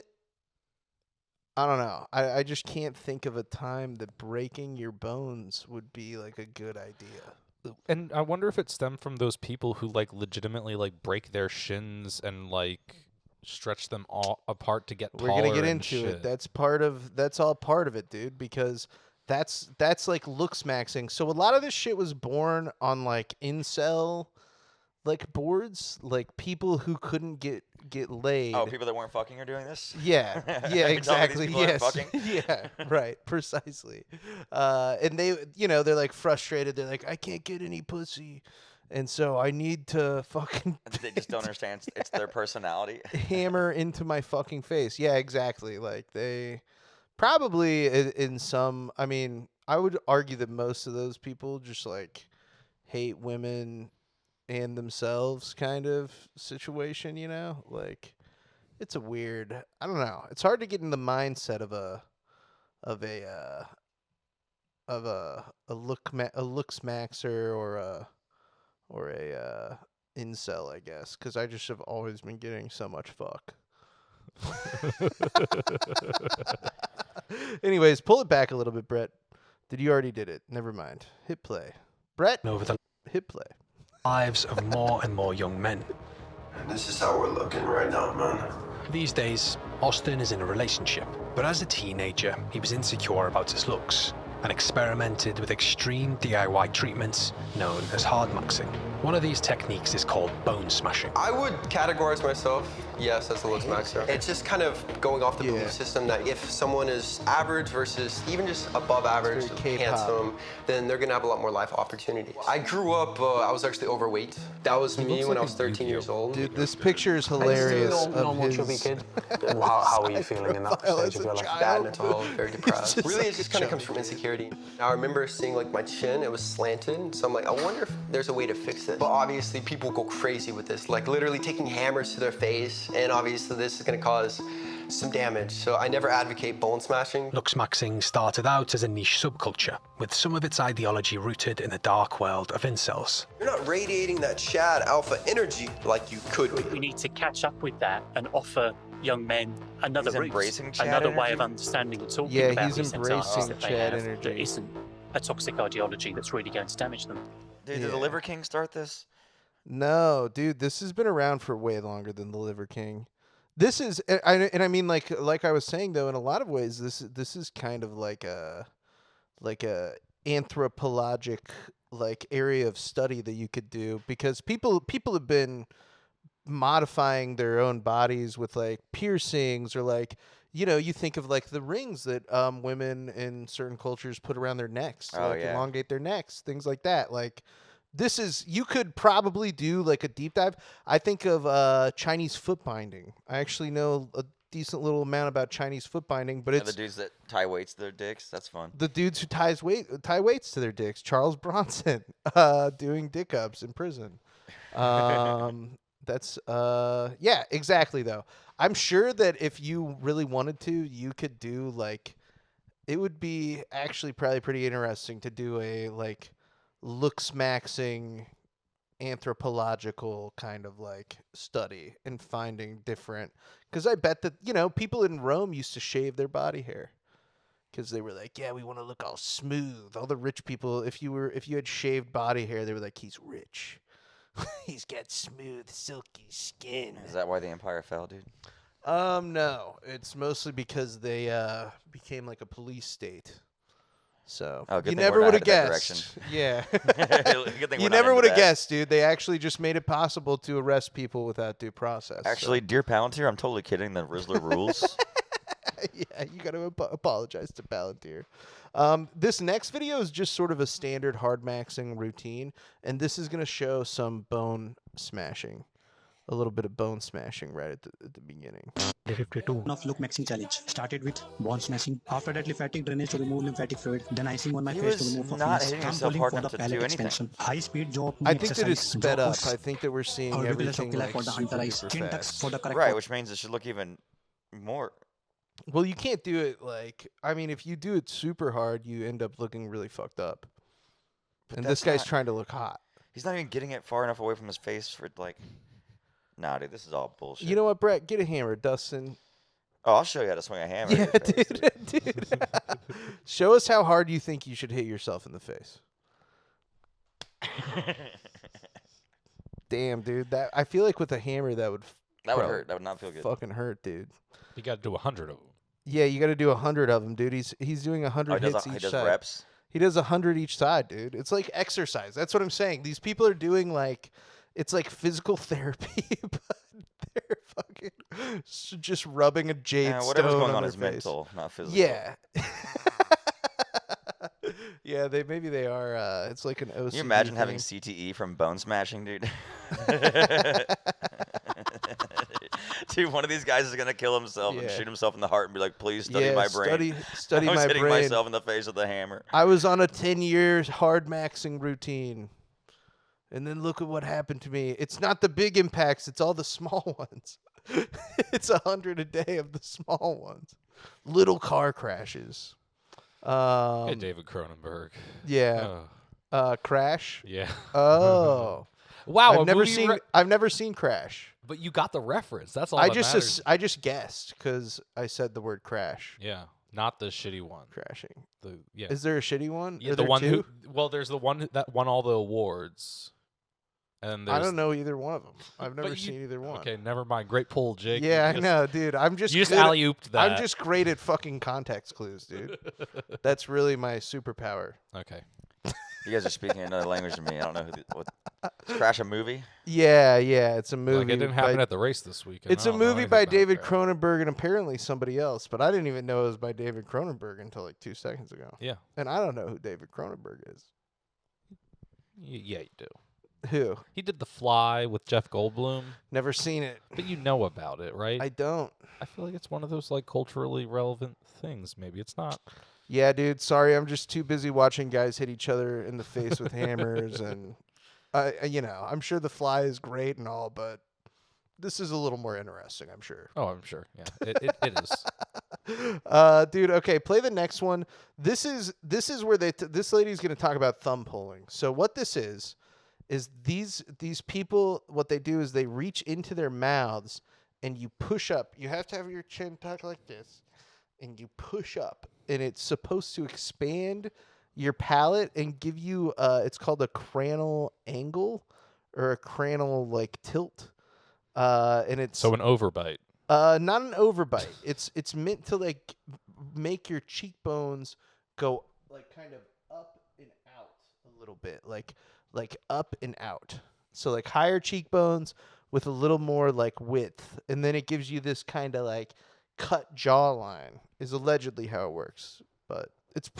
I don't know. I just can't think of a time that breaking your bones would be like a good idea. And I wonder if it stemmed from those people who like legitimately like break their shins and like stretch them all apart to get We're taller. gonna get and into shit. it. That's all part of it, dude. Because that's like Looksmaxxing. So a lot of this shit was born on like incel like boards, like people who couldn't get laid. Oh, people that weren't fucking are doing this? Yeah, yeah, You're telling me these exactly. people aren't Yes, fucking? yeah, right, precisely. And they, they're like frustrated. They're like, I can't get any pussy, and so I need to fucking They just don't understand. It's their personality. hammer into my fucking face. Yeah, exactly. Like they probably in some. I mean, I would argue that most of those people just like hate women and themselves kind of situation. Like. It's a weird. I don't know. It's hard to get in the mindset of a looksmaxer or a incel, I guess, because I just have always been getting so much fuck. Anyways, pull it back a little bit, Brett. Did you already did it? Never mind. Hit play, Brett. Over the Hit play. lives of more and more young men. And this is how we're looking right now, man. These days, Austin is in a relationship, but as a teenager, he was insecure about his looks and experimented with extreme DIY treatments known as hardmaxing. One of these techniques is called bone smashing. I would categorize myself, yes, as a Looksmaxxer. It's just kind of going off the Yeah. belief system that if someone is average versus even just above average, very K-pop. handsome, then they're gonna have a lot more life opportunities. I grew up, I was actually overweight. That was me when I was 13 years old. Dude, this picture is hilarious. of his How are you feeling in that profile stage as of a your life? child. Bad mental health, very depressed. just Really, like it just kind of comes from insecurity. I remember seeing like my chin, it was slanted. So I'm like, I wonder if there's a way to fix this. But obviously people go crazy with this, like literally taking hammers to their face. And obviously this is gonna cause some damage. So I never advocate bone smashing. Looksmaxxing started out as a niche subculture, with some of its ideology rooted in the dark world of incels. You're not radiating that Chad alpha energy like you could be. We need to catch up with that and offer young men another He's route, embracing Chad another way energy? of understanding and talking Yeah, about he's these anxieties embracing that they Chad have energy. that isn't a toxic ideology that's really going to damage them. Dude, did the Yeah. Liver King start this? No, dude, this has been around for way longer than the Liver King. This is, and I mean, like I was saying though, in a lot of ways, this is kind of like a anthropologic like area of study that you could do, because people have been modifying their own bodies with like piercings, or like, you think of like the rings that women in certain cultures put around their necks to Oh, like yeah. elongate their necks, things like that. Like this is, you could probably do like a deep dive. I think of Chinese foot binding. I actually know a decent little amount about Chinese foot binding, but And it's the dudes that tie weights to their dicks? That's fun. the dudes who tie weights to their dicks. Charles Bronson doing dick ups in prison. That's yeah, exactly though. I'm sure that if you really wanted to, you could do like, it would be actually probably pretty interesting to do a like Looksmaxxing anthropological kind of like study and finding different, because I bet that people in Rome used to shave their body hair because they were like, yeah, we want to look all smooth. All the rich people, if you had shaved body hair, they were like, he's rich. He's got smooth, silky skin. Is that why the Empire fell, dude? No, it's mostly because they became like a police state. So Oh, good you thing never we're not would have headed that guessed. Yeah, Good thing you we're not never into would have that. guessed, dude. They actually just made it possible to arrest people without due process. so- Actually, dear Palantir, I'm totally kidding. The Rizzler rules. yeah, you got to apologize to Palantir. This next video is just sort of a standard hard maxing routine, and this is going to show some bone smashing. A little bit of bone smashing right at the beginning. Day 52 of Looksmaxxing challenge. Started with bone smashing. After that, lymphatic drainage to remove lymphatic fluid. Then icing on my He face to was remove not puffiness. hitting Thumb himself pulling hard for enough the to palate do anything. expansion. High speed jaw I think that exercise. is sped Jaw up. push. I think that we're seeing Orbicular everything ocular like for the super under eyes. duper Chin tucks fast. for the correct Right, which means it should look even more. Well, you can't do it like, I mean, if you do it super hard, you end up looking really fucked up. But And that's this guy's not- trying to look hot. He's not even getting it far enough away from his face for like. Nah, dude, this is all bullshit. You know what, Brett? Get a hammer, Dustin. Oh, I'll show you how to swing a hammer. Yeah, dude. Show us how hard you think you should hit yourself in the face. Damn, dude. That I feel like with a hammer that would hurt. That would not feel good. Fucking hurt, dude. You got to do 100 of them. Yeah, you got to do 100 of them, dude. He's doing 100 hits each he does side. reps? He does 100 each side, dude. It's like exercise. That's what I'm saying. These people are doing like, it's like physical therapy, but they're fucking just rubbing a jade stone whatever's going on their is face. mental, not physical. Yeah. Yeah, maybe they are. It's like an OCD. Can you imagine thing. having CTE from bone smashing, dude? Dude, one of these guys is gonna kill himself and shoot himself in the heart and be like, "Please study my brain." Study I was my hitting brain. myself in the face with a hammer. I was on a 10-year hard maxing routine, and then look at what happened to me. It's not the big impacts; it's all the small ones. It's 100 a day of the small ones, little car crashes. Hey, David Cronenberg. Yeah. Crash. Yeah. Oh. Wow. I've never seen Crash. But you got the reference. That's all. I matters. just guessed because I said the word crash. Yeah. Not the shitty one. Crashing. Yeah. Is there a shitty one? Yeah. Are The there one two? there's the one that won all the awards. And I don't know either one of them. I've never seen either one. Okay, never mind. Great pull, Jake. Yeah, I know, dude. I'm just you just alley-ooped that. I'm just great at fucking context clues, dude. That's really my superpower. Okay. You guys are speaking another language to me. I don't know what. Is Crash a movie? Yeah, it's a movie. Like it didn't happen at the race this weekend. It's a movie by David Cronenberg and apparently somebody else, but I didn't even know it was by David Cronenberg until like 2 seconds ago. Yeah. And I don't know who David Cronenberg is. Yeah, you do. Who? He did The Fly with Jeff Goldblum. Never seen it. But you know about it, right? I don't. I feel like it's one of those like culturally relevant things. Maybe it's not. Yeah, dude. Sorry, I'm just too busy watching guys hit each other in the face with hammers, and I'm sure The Fly is great and all, but this is a little more interesting. I'm sure. Oh, I'm sure. Yeah, it is. Dude. Okay, play the next one. This is where this lady's gonna talk about thumb pulling. So what this is these people, what they do is they reach into their mouths and you push up. You have to have your chin tucked like this, and you push up, and it's supposed to expand your palate and give you it's called a cranial angle or a cranial like tilt. And it's so an overbite. Not an overbite. It's meant to like make your cheekbones go like kind of up and out a little bit, like up and out. So like higher cheekbones with a little more like width, and then it gives you this kind of like cut jawline. Is allegedly how it works, but it's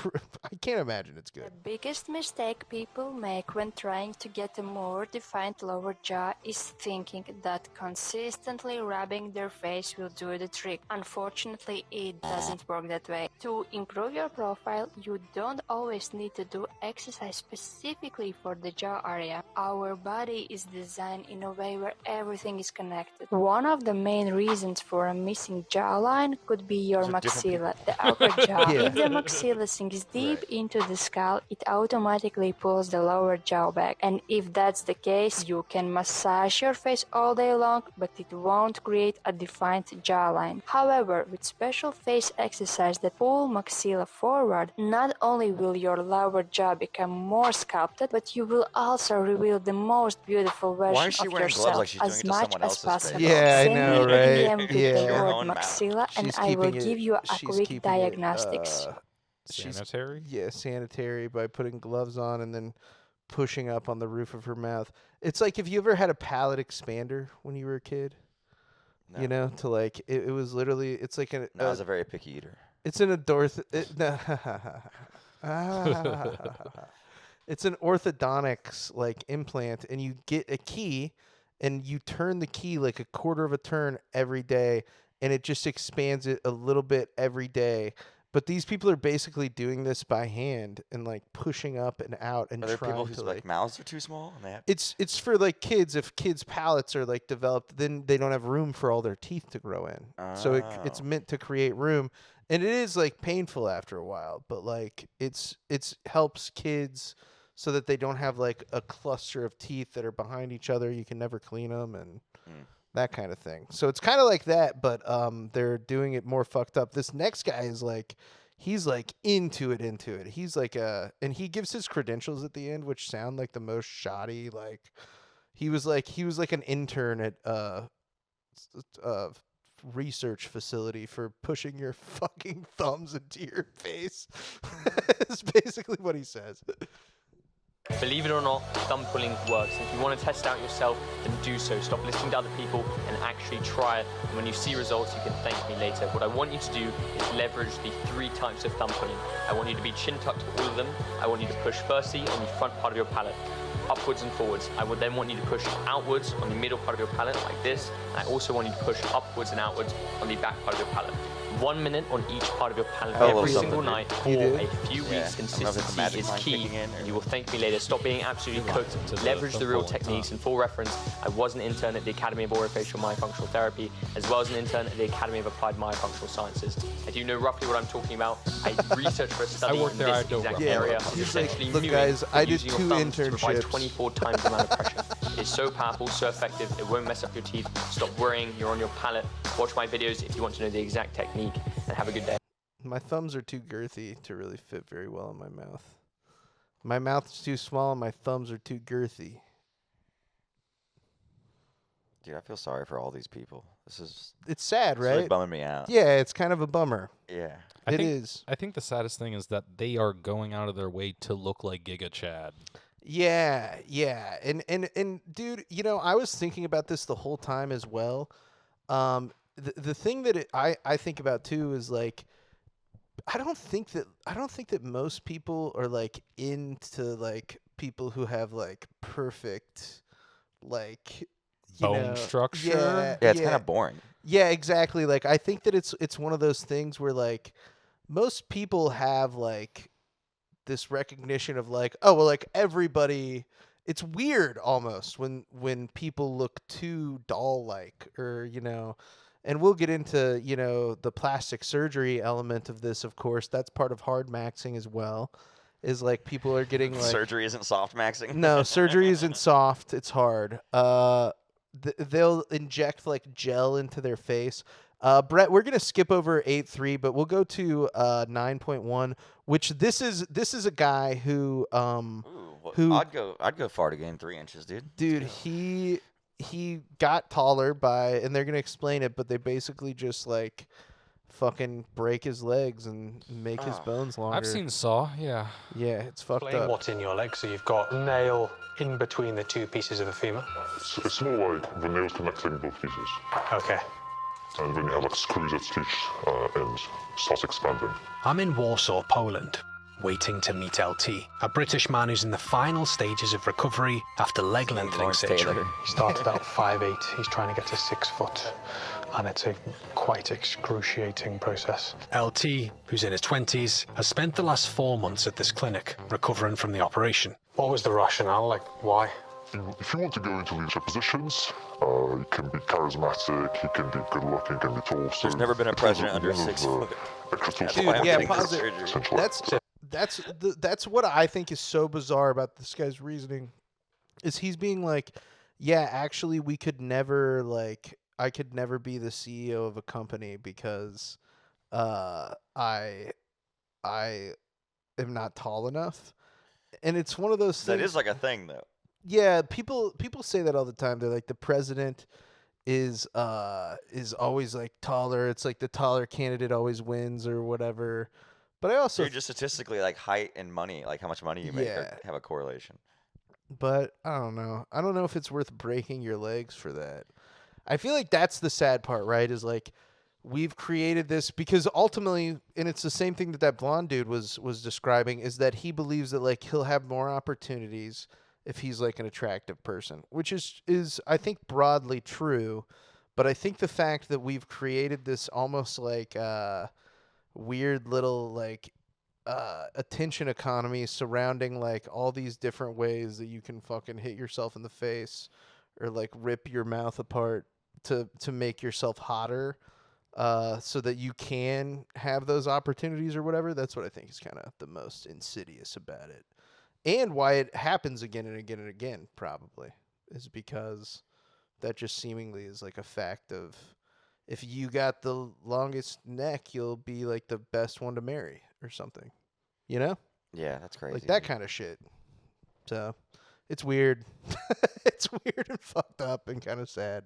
I can't imagine it's good. The biggest mistake people make when trying to get a more defined lower jaw is thinking that consistently rubbing their face will do the trick. Unfortunately, it doesn't work that way. To improve your profile, you don't always need to do exercise specifically for the jaw area. Our body is designed in a way where everything is connected. One of the main reasons for a missing jawline could be your maxilla, the upper jaw. Yeah. If the maxilla sinks deep into the skull, it automatically pulls the lower jaw back. And if that's the case, you can massage your face all day long, but it won't create a defined jawline. However, with special face exercise that pull maxilla forward, not only will your lower jaw become more sculpted, but you will also reveal the most beautiful version of yourself as much as possible. Yeah, I Send know, me right? an DM with Yeah. the Your word own mouth. maxilla, and She's I will keeping it- give you a she's quick keeping it, diagnostics. Sanitary? Yeah, sanitary by putting gloves on and then pushing up on the roof of her mouth. It's like if you ever had a palate expander when you were a kid. No. You know, to like it was literally it's like No, I was a very picky eater. it's an it's an orthodontics like implant, and you get a key and you turn the key like a quarter of a turn every day, and it just expands it a little bit every day. But these people are basically doing this by hand and like pushing up and out and Are there trying people to whose like mouths are too small and they have It's for like kids. If kids' palates are like developed, then they don't have room for all their teeth to grow in. So it's Oh. meant to create room, and it is like painful after a while. But like it's helps kids so that they don't have like a cluster of teeth that are behind each other. You can never clean them, and that kind of thing. So it's kind of like that, but they're doing it more fucked up. This next guy is like, he's like into it. He's like and he gives his credentials at the end, which sound like the most shoddy. Like he was like an intern at research facility for pushing your fucking thumbs into your face. It's basically what he says. Believe it or not, thumb pulling works. If you want to test it out yourself, then do so. Stop listening to other people and actually try it. And when you see results, you can thank me later. What I want you to do is leverage the 3 types of thumb pulling. I want you to be chin tucked to all of them. I want you to push firstly on the front part of your palate, upwards and forwards. I would then want you to push outwards on the middle part of your palate like this. And I also want you to push upwards and outwards on the back part of your palate. 1 minute on each part of your palate every single night for a few weeks. Consistency is key, and you will thank me later. Stop being absolutely cooked. Leverage the real techniques. And for reference, I was an intern at the Academy of Orofacial Myofunctional Therapy, as well as an intern at the Academy of Applied Myofunctional Sciences. I do know roughly what I'm talking about. I researched for a study in this exact area. Essentially, look, guys, I did 2 internships. 24 times the amount of pressure. It is so powerful, so effective. It won't mess up your teeth. Stop worrying. You're on your palate. Watch my videos if you want to know the exact technique, and have a good day. My thumbs are too girthy to really fit very well in my mouth. My mouth's too small and my thumbs are too girthy. Dude, I feel sorry for all these people. It's sad, right? Really bumming me out. Yeah, it's kind of a bummer. Yeah. It is. I think the saddest thing is that they are going out of their way to look like Giga Chad. Yeah. And dude, you know, I was thinking about this the whole time as well. The thing that I think about too is like, I don't think that most people are like into like people who have like perfect like bone structure. Yeah, it's kind of boring. Yeah, exactly. Like I think that it's one of those things where like most people have like this recognition of like, oh well, like everybody. It's weird almost when people look too doll like, or you know. And we'll get into, you know, the plastic surgery element of this, of course. That's part of hard maxing as well. Is like people are getting like surgery isn't soft maxing. No, surgery isn't soft. It's hard. They'll inject like gel into their face. Brett, we're gonna skip over 8.3, but we'll go to 9.1, which this is a guy who I'd go far to gain 3 inches, dude. Dude, he got taller by, and they're gonna explain it, but they basically just like fucking break his legs and make his bones longer. I've seen Saw, yeah. Yeah, it's fucked Explain up. what's in your leg. So you've got a nail in between the 2 pieces of a femur. It's more like the nails connecting both pieces. Okay. And then you have like screws at each end, starts expanding. I'm in Warsaw, Poland, waiting to meet LT, a British man who's in the final stages of recovery after leg lengthening surgery. He started out 5'8", he's trying to get to 6 foot, and it's a quite excruciating process. LT, who's in his 20s, has spent the last 4 months at this clinic, recovering from the operation. What was the rationale, like why? If you want to go into leadership positions, you can be charismatic, you can be good looking, you can be tall. So there's never been a president under 6 foot. Dude, yeah, pause it. That's what I think is so bizarre about this guy's reasoning, is he's being like, yeah, actually I could never be the CEO of a company because I am not tall enough. And it's one of those things. That is like a thing though. Yeah, people say that all the time. They're like, the president is always like taller. It's like the taller candidate always wins or whatever. But I also just statistically, like height and money, like how much money you make, have a correlation. But I don't know. I don't know if it's worth breaking your legs for that. I feel like that's the sad part, right? Is like we've created this because ultimately, and it's the same thing that blonde dude was describing, is that he believes that like he'll have more opportunities if he's like an attractive person, which is I think broadly true. But I think the fact that we've created this almost like weird little like attention economy surrounding like all these different ways that you can fucking hit yourself in the face or like rip your mouth apart to make yourself hotter so that you can have those opportunities or whatever. That's what I think is kind of the most insidious about it, and why it happens again and again and again probably is because that just seemingly is like a fact of if you got the longest neck, you'll be like the best one to marry or something. You know? Yeah, that's crazy. Like that kind of shit. So it's weird. It's weird and fucked up and kind of sad.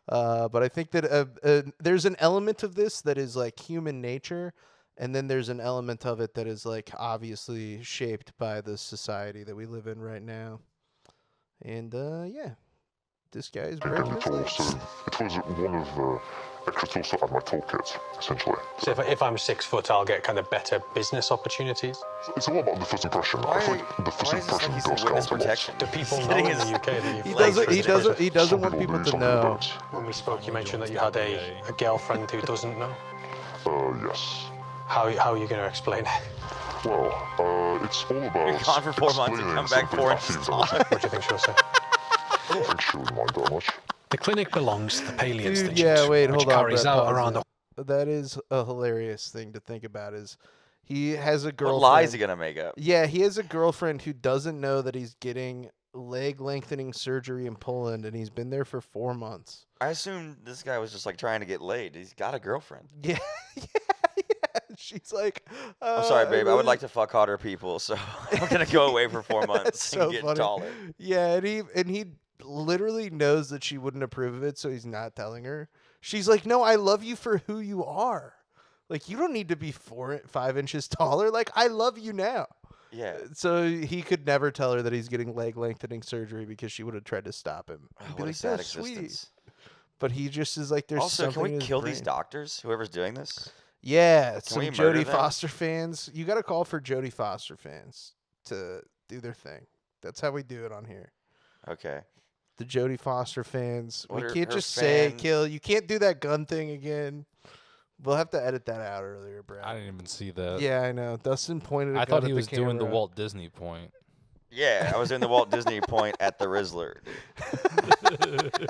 But I think that there's an element of this that is like human nature, and then there's an element of it that is like obviously shaped by the society that we live in right now. And yeah, this guy is breaking his legs. So it was one of the extra tools to add my toolkit, essentially. So if I'm 6 foot, I'll get kind of better business opportunities? It's all about the first impression. I feel like the first impression does count a lot. Do people know in the UK that He doesn't want people to know. When we spoke, you mentioned that you had a girlfriend who doesn't know. Yes. How are you going to explain it? Well, it's all about. You're gone for 4 months and come back 4 inches taller. What do you think she'll say? I don't think she would mind that much. The clinic belongs to the Paley Dude, Institute, yeah, wait, which hold on. carries Brett, out pause around it. That is a hilarious thing to think about. Is he has a girlfriend? What lie is he gonna make up? Yeah, he has a girlfriend who doesn't know that he's getting leg lengthening surgery in Poland, and he's been there for 4 months. I assumed this guy was just like trying to get laid. He's got a girlfriend. Yeah. She's like, I'm sorry, babe. I would like to fuck hotter people, so I'm gonna go away for 4 months so and get funny. taller. Yeah, and he literally knows that she wouldn't approve of it, so he's not telling her. She's like, no, I love you for who you are. Like, you don't need to be 5 inches taller. Like, I love you now. Yeah. So he could never tell her that he's getting leg lengthening surgery because she would have tried to stop him. He'd be What a like, sad "No, sweetie." existence. But he just is like, there's Also, something can we in his kill these brain. doctors? Whoever's doing this. Yeah, Can some we murder Jodie them? Foster fans. You got to call for Jodie Foster fans to do their thing. That's how we do it on here. Okay. The Jodie Foster fans. What we are can't her just say fan- kill. You can't do that gun thing again. We'll have to edit that out earlier, Brad. I didn't even see that. Yeah, I know. Dustin pointed. A I gun thought at he was doing the camera. Walt Disney point. Yeah, I was doing the Walt Disney point at the Rizzler.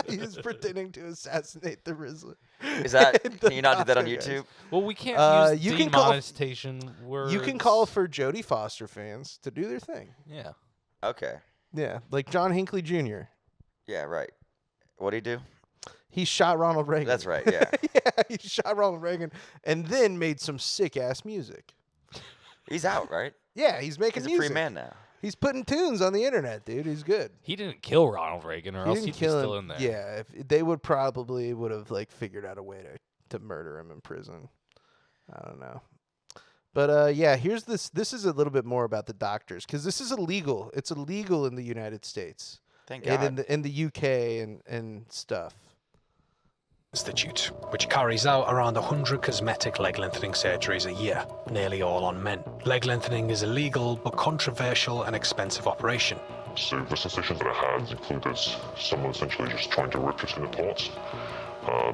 He was pretending to assassinate the Rizzler. Is that? And Can the you not do that on Costco guys. YouTube? Well, we can't use you can call- demonetization words. You can call for Jodie Foster fans to do their thing. Yeah. Okay. Yeah, like John Hinckley Jr. Yeah, right. What'd he do? He shot Ronald Reagan. That's right, yeah. Yeah, he shot Ronald Reagan and then made some sick ass music. He's out, right? Yeah, he's making He's a music. free man now. He's putting tunes on the internet, dude. He's good. He didn't kill Ronald Reagan, or else didn't he'd be kill still him. in there. Yeah, if they would have like figured out a way to murder him in prison. I don't know. But yeah, here's this. This is a little bit more about the doctors because this is illegal. It's illegal in the United States. Thank and God. in the UK and stuff. Institute, which carries out around 100 cosmetic leg lengthening surgeries a year, nearly all on men. Leg lengthening is a legal but controversial and expensive operation. So the sensations that I had included someone essentially just trying to rip your skin apart.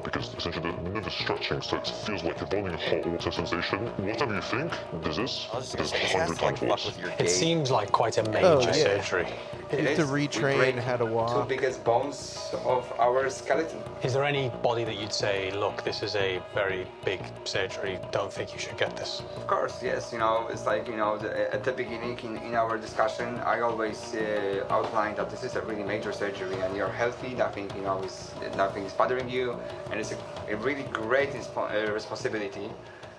Because essentially the nerve is stretching, so it feels like a boiling hot water sensation. Whatever you think this is, it is 100 times worse. It seems like quite a major Oh, yeah. surgery. You have to retrain how to walk. Two biggest bones of our skeleton. Is there any body that you'd say, look, this is a very big surgery, don't think you should get this? Of course, yes. You know, it's like, you know, at the beginning in our discussion, I always outlined that this is a really major surgery and you're healthy, nothing is bothering you, and it's a really great responsibility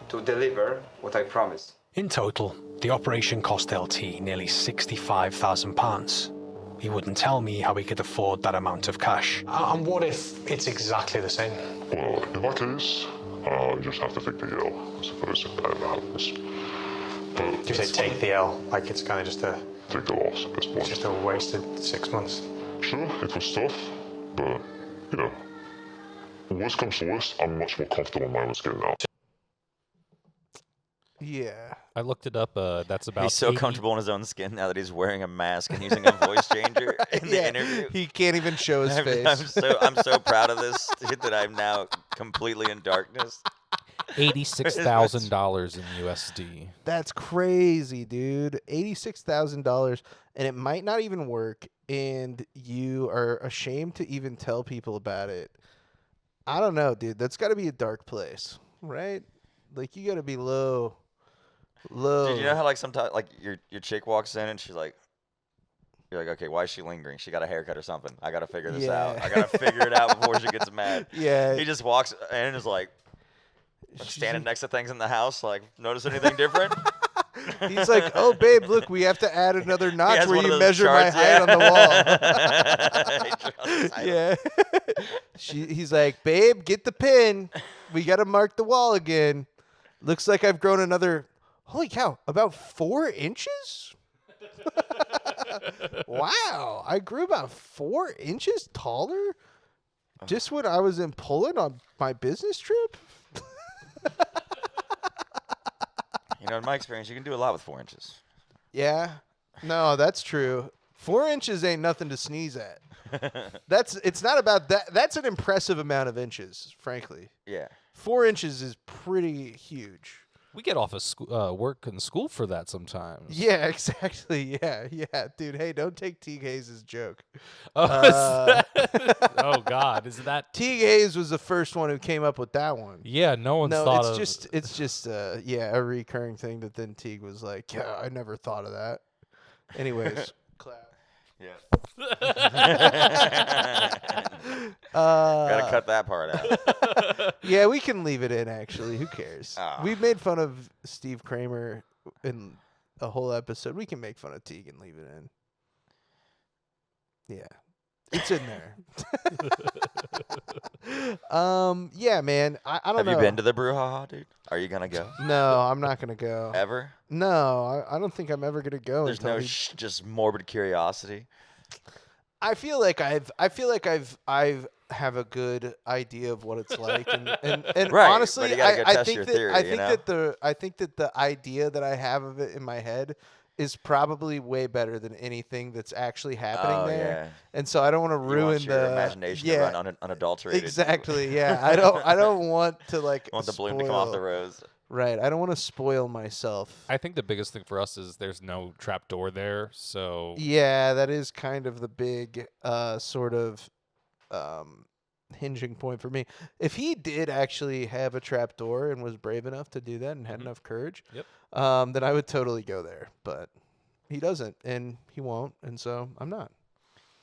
to deliver what I promised. In total, the operation cost LT nearly £65,000. He wouldn't tell me how he could afford that amount of cash. And what if it's exactly the same? Well, in that case, you just have to take the L, I suppose, if that ever happens. But Do you say take the L, like it's kind of just a... take the loss at this point. It's just a wasted 6 months? Sure, it was tough, but, you know, worst comes to worst, I'm much more comfortable in my own skin now. Yeah. I looked it up. That's about. He's so 80 comfortable in his own skin now that he's wearing a mask and using a voice changer in the interview. He can't even show his face. I'm so proud of this that I'm now completely in darkness. $86,000 in USD. That's crazy, dude. $86,000, and it might not even work, and you are ashamed to even tell people about it. I don't know, dude. That's got to be a dark place, right? Like, you got to be low. Dude, you know how like sometimes like your chick walks in and she's like, You're like, okay, why is she lingering? She got a haircut or something. I got to figure this Yeah. out. I got to figure it out before she gets mad. Yeah. He just walks in and is like standing next to things in the house, like, notice anything different? He's like, oh, babe, look, we have to add another notch has where one of you those measure my charts, height yeah. on the wall. Yeah. He's like, babe, get the pin. We got to mark the wall again. Looks like I've grown another, holy cow, about 4 inches? Wow. I grew about 4 inches taller just when I was in Poland on my business trip? You know, in my experience, you can do a lot with 4 inches. Yeah. No, that's true. 4 inches ain't nothing to sneeze at. It's not about that. That's an impressive amount of inches, frankly. Yeah. 4 inches is pretty huge. We get off of work and school for that sometimes. Yeah, exactly. Yeah, dude. Hey, don't take Teague Hayes' joke. Oh, oh God, is that Teague Hayes was the first one who came up with that one? Yeah, no one's thought of. It's just a recurring thing that then Teague was like, yeah, I never thought of that. Anyways, clap. Yeah. Gotta cut that part out. Yeah, we can leave it in, actually. Who cares? Oh. We've made fun of Steve Kramer in a whole episode. We can make fun of Teague and leave it in. Yeah. It's in there. Yeah, man. I don't know. Have you been to the brouhaha, dude? Are you gonna go? No, I'm not gonna go. Ever? No, I don't think I'm ever gonna go. There's no just morbid curiosity. I feel like I've have a good idea of what it's like, and Right, honestly, but you gotta go I test think your that theory, I you think know? that the idea that I have of it in my head is probably way better than anything that's actually happening Oh, there. yeah. And so I don't want to You ruin want your the imagination to run unadulterated. Exactly. Yeah. I don't want to like Want the bloom to come off the rose. Right. I don't want to spoil myself. I think the biggest thing for us is there's no trap door there, so Yeah, that is kind of the big sort of hinging point for me. If he did actually have a trap door and was brave enough to do that and had enough courage, then I would totally go there. But he doesn't, and he won't, and so I'm not.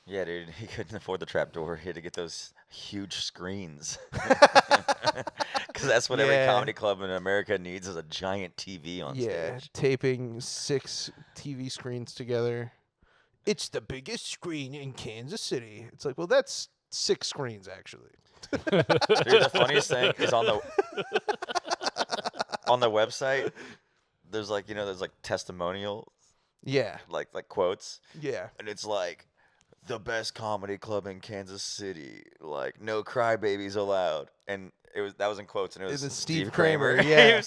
Yeah, dude, he couldn't afford the trapdoor. He had to get those huge screens. Because that's what every comedy club in America needs is a giant TV on stage. Taping 6 TV screens together. It's the biggest screen in Kansas City. It's like, well, that's 6 screens, actually. Dude, the funniest thing is on the website, there's like, there's like testimonials. Yeah. Like quotes. Yeah. And it's like, the best comedy club in Kansas City, like no crybabies allowed, and that was in quotes, and it was Steve Kramer. Yeah,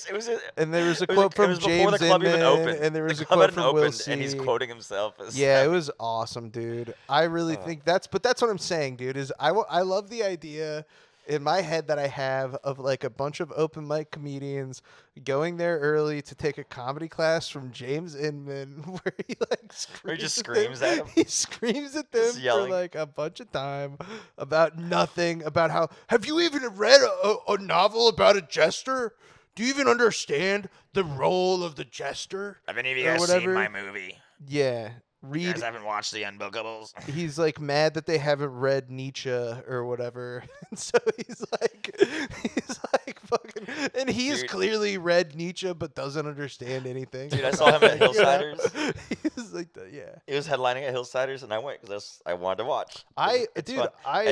and there was a quote from James Inman, and there was a quote from Will C. And he's quoting himself. Yeah, it was awesome, dude. I really think that's what I'm saying, dude. Is I love the idea in my head that I have of like a bunch of open mic comedians going there early to take a comedy class from James Inman, where he like screams at them. He screams at them for like a bunch of time about nothing, about how have you even read a novel about a jester? Do you even understand the role of the jester? Have any of you guys seen my movie? Yeah. You guys haven't watched The Unbookables? He's like mad that they haven't read Nietzsche or whatever. And so he's like fucking, and he's clearly read Nietzsche but doesn't understand anything. Dude, I saw him at Hillsiders. He's like, He was headlining at Hillsiders, and I went because I wanted to watch. And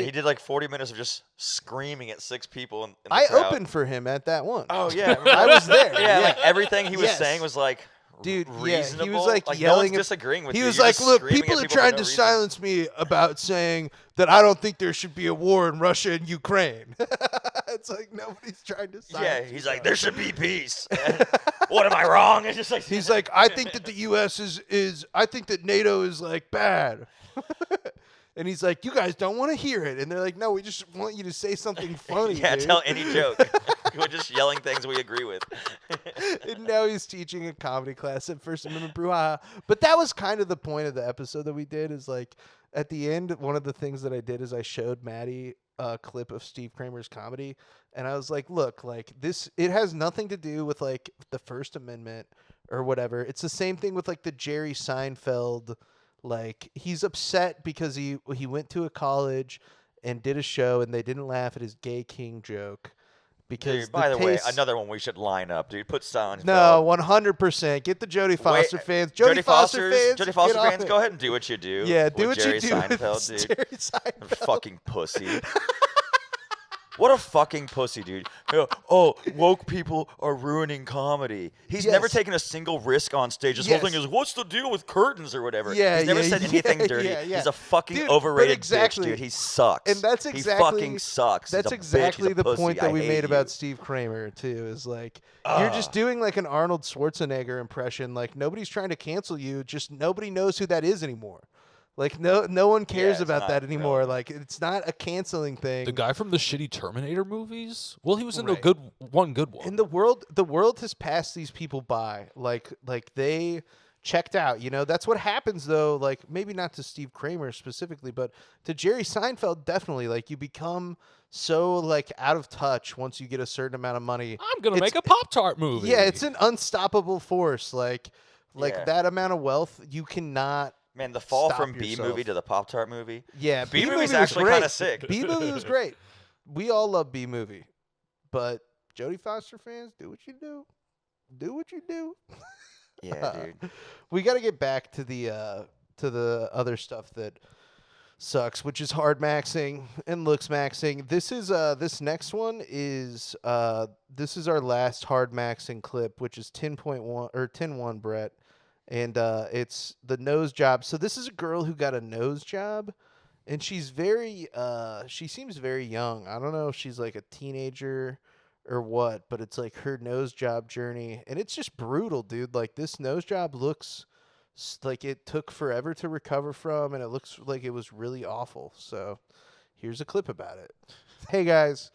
he did like 40 minutes of just screaming at 6 people in the I crowd. opened for him at that one. Oh yeah, I was there. Yeah, like everything he was saying was like. Dude, reasonable. He was like No yelling. one's disagreeing with he you. was You're like, just "Look, screaming people at are for trying no to reason." silence me about saying that I don't think there should be a war in Russia and Ukraine." It's like nobody's trying to silence. Yeah, he's like, "There should be peace." What am I wrong? It's just like he's like, "I think that the U.S. is I think that NATO is like bad." And he's like, "You guys don't want to hear it," and they're like, "No, we just want you to say something funny." Yeah, dude. tell any joke. We're just yelling things we agree with. And now he's teaching a comedy class at First Amendment Brouhaha. But that was kind of the point of the episode that we did. Is like at the end, one of the things that I did is I showed Maddie a clip of Steve Kramer's comedy, and I was like, "Look, like this, it has nothing to do with like the First Amendment or whatever. It's the same thing with like the Jerry Seinfeld." Like, he's upset because he went to a college and did a show and they didn't laugh at his gay king joke. Because Dude, by the way, taste- another one we should line up, dude. Put Seinfeld. No, 100%. Get the Jodie Foster fans. Jodie Foster fans. Jodie Foster get on fans, it. go ahead and do what you do. Yeah, do with what Jerry you do with Seinfeld, dude. Jerry Seinfeld. Fucking pussy. What a fucking pussy, dude. Oh, woke people are ruining comedy. He's never taken a single risk on stage. His whole thing is, what's the deal with curtains or whatever? Yeah, He's never yeah, said yeah, anything dirty. yeah, yeah. He's a fucking Dude, but overrated exactly. bitch, dude. He sucks. And that's exactly He fucking sucks. That's He's a bitch. exactly He's a the pussy. point that I we hate made you. about Steve Kramer too. Is like you're just doing like an Arnold Schwarzenegger impression. Like nobody's trying to cancel you. Just nobody knows who that is anymore. Like no one cares about that anymore. Like it's not a canceling thing. The guy from the shitty Terminator movies? Well, he was in the Right. good one. And the world has passed these people by. Like they checked out. You know, that's what happens though. Like maybe not to Steve Kramer specifically, but to Jerry Seinfeld definitely. Like you become so like out of touch once you get a certain amount of money. I'm gonna make a Pop-Tart movie. Yeah, it's an unstoppable force. Like Yeah. that amount of wealth, you cannot. Man, the fall stop from B yourself. movie to the Pop-Tart movie. Yeah, B movie's movie was actually great. kind of sick. B movie was great. We all love B movie, but Jodie Foster fans, do what you do. Do what you do. Yeah, dude. We got to get back to the other stuff that sucks, which is hard maxing and Looksmaxxing. This is this next one is this is our last hard maxing clip, which is 10.1 or 10.1, Brett. And it's the nose job. So this is a girl who got a nose job, and she's very she seems very young. I don't know if she's like a teenager or what, but it's like her nose job journey, and it's just brutal, dude. Like this nose job looks like it took forever to recover from, and it looks like it was really awful. So here's a clip about it. Hey guys,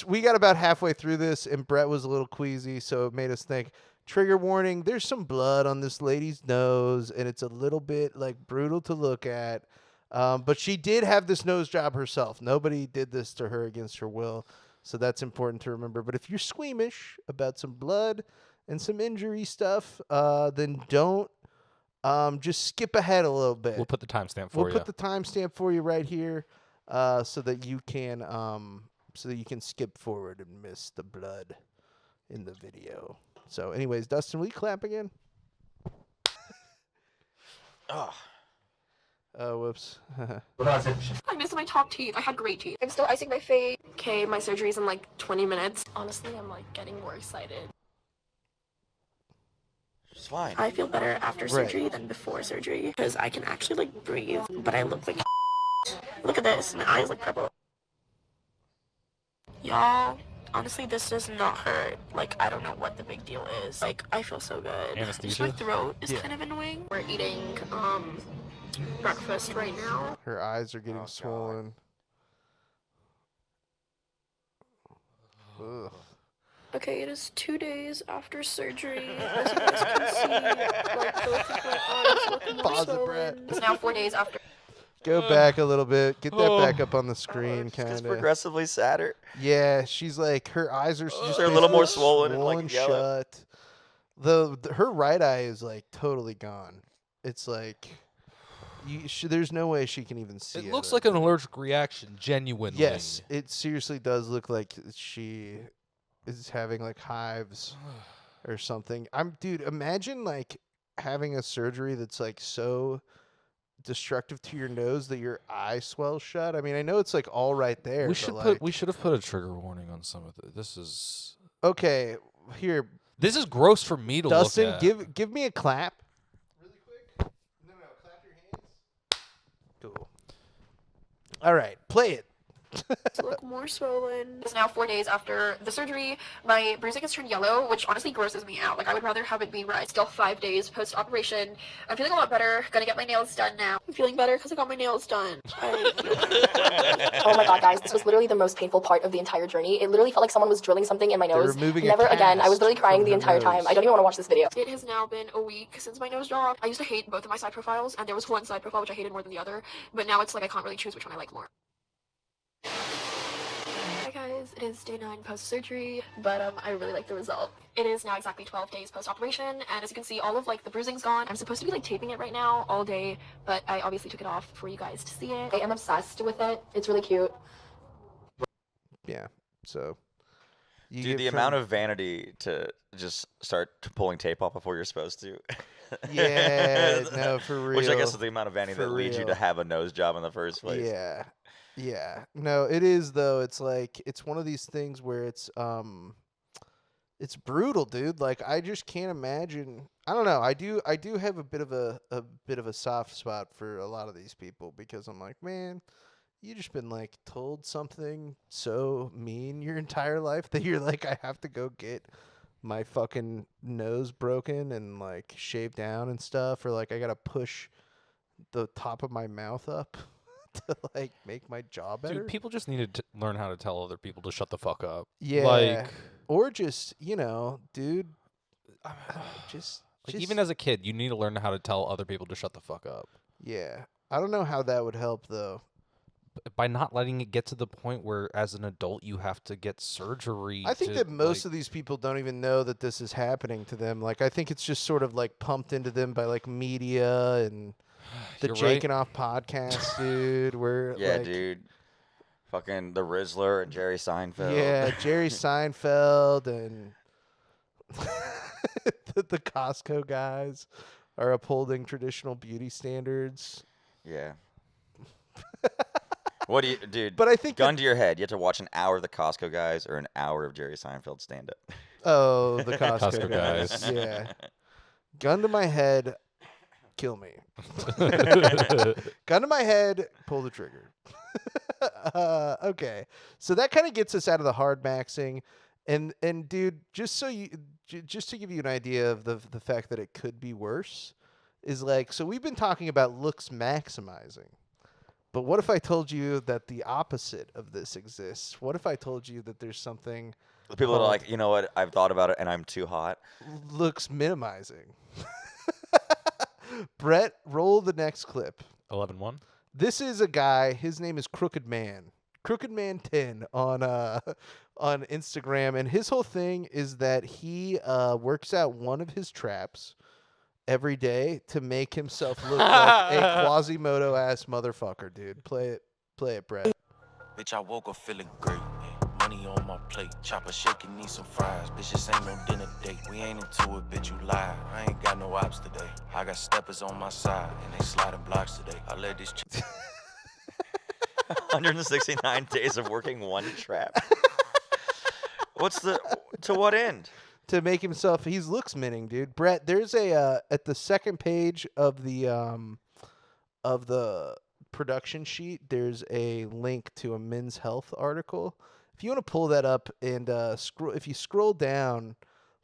we got about halfway through this, and Brett was a little queasy, so it made us think, trigger warning, there's some blood on this lady's nose, and it's a little bit like brutal to look at. But she did have this nose job herself. Nobody did this to her against her will. So that's important to remember. But if you're squeamish about some blood and some injury stuff, then don't just skip ahead a little bit. We'll put the timestamp for We'll you. put the timestamp for you right here, so that you can skip forward and miss the blood in the video. So, anyways, Dustin, will you clap again? Oh, whoops. I missed my top teeth. I had great teeth. I'm still icing my face. Okay, my surgery's in like 20 minutes. Honestly, I'm like getting more excited. It's fine. I feel better after surgery than before surgery because I can actually like breathe, but I look like look at this. My eyes look purple. Y'all, honestly, this does not hurt. Like, I don't know what the big deal is. Like, I feel so good. Anesthesia? Just my throat is kind of annoying. We're eating breakfast right now. Her eyes are getting swollen. Ugh. Okay, it is 2 days after surgery. As you guys can see, like, both of my eyes looking more Pause it, swollen. Brett. It's now 4 days after. Go back a little bit. Get that back up on the screen, It's kind of. progressively sadder. Yeah, she's like, her eyes are just They're a little more basically swollen and, like, yellow. shut. Her right eye is like totally gone. It's like there's no way she can even see it. It looks like an allergic reaction, genuinely. Yes, it seriously does look like she is having like hives or something. Dude, imagine like having a surgery that's like so destructive to your nose that your eye swells shut. I mean, I know it's like all right there. We but should have put a trigger warning on some of it. This is okay. Here, this is gross for me to Dustin, look at. give me a clap. Really quick. No, clap your hands. Cool. All right, play it. Look more swollen. It's now 4 days after the surgery. My bruising has turned yellow, which honestly grosses me out. Like, I would rather have it be red. Still 5 days post-operation. I'm feeling a lot better. Gonna get my nails done now. I'm feeling better because I got my nails done. Oh my god, guys, this was literally the most painful part of the entire journey. It literally felt like someone was drilling something in my nose. removing a Never again. I was cast literally crying from the her entire time. nose. I don't even want to watch this video. It has now been a week since my nose job. I used to hate both of my side profiles, and there was one side profile which I hated more than the other. But now it's like I can't really choose which one I like more. Hi guys. guys, it is day 9 post-surgery, but I really like the result. It is now exactly 12 days post-operation, and as you can see, all of like the bruising's gone. I'm supposed to be like taping it right now all day, but I obviously took it off for you guys to see it. I am obsessed with it. It's really cute. Yeah. So. Dude, the amount of vanity to just start pulling tape off before you're supposed to. Yeah, no, for real. Which I guess is the amount of vanity For that leads you to real. have a nose job in the first place. Yeah. Yeah. No, it is though. It's like it's one of these things where it's brutal, dude. Like I just can't imagine. I don't know. I do have a bit of a soft spot for a lot of these people because I'm like, man, you just been like told something so mean your entire life that you're like, I have to go get my fucking nose broken and like shaved down and stuff, or like I gotta push the top of my mouth up to like make my jaw better. Dude, people just need to learn how to tell other people to shut the fuck up. Yeah. Like, or just, dude, just even as a kid, you need to learn how to tell other people to shut the fuck up. Yeah. I don't know how that would help though. By not letting it get to the point where as an adult you have to get surgery. I think that most of these people don't even know that this is happening to them. Like I think it's just sort of like pumped into them by like media and the Jakin.Off.Podcast, dude. Where yeah, like, dude. Fucking the Rizzler and Jerry Seinfeld. Yeah, Jerry Seinfeld and the Costco guys are upholding traditional beauty standards. Yeah. What do you, dude? But I think gun to your head, you have to watch an hour of the Costco guys or an hour of Jerry Seinfeld stand up. Oh, the Costco, Costco guys. guys. Yeah. Gun to my head, kill me. Gun to my head, pull the trigger. Okay. So that kind of gets us out of the hard maxing. And dude, just to give you an idea of the fact that it could be worse is like, so we've been talking about looks maximizing. But what if I told you that the opposite of this exists? What if I told you that there's something The people that are like, you know what, I've thought about it and I'm too hot. looks minimizing? Brett, roll the next clip. 11-1. This is a guy, his name is Crooked Man. Crooked Man 10 on Instagram, and his whole thing is that he works out one of his traps every day to make himself look like a Quasimodo ass motherfucker, dude. Play it, Brett. Bitch, I woke up feeling great. Money on my plate, chopper shaking, need some fries. Bitch, this ain't no dinner date. We ain't into it, bitch, you lie. I ain't got no ops today. I got steppers on my side, and they sliding blocks today. I let this 169 days of working one trap. To what end? To make himself, he's looks minning, dude. Brett, there's a at the second page of the production sheet, there's a link to a Men's Health article. If you want to pull that up and if you scroll down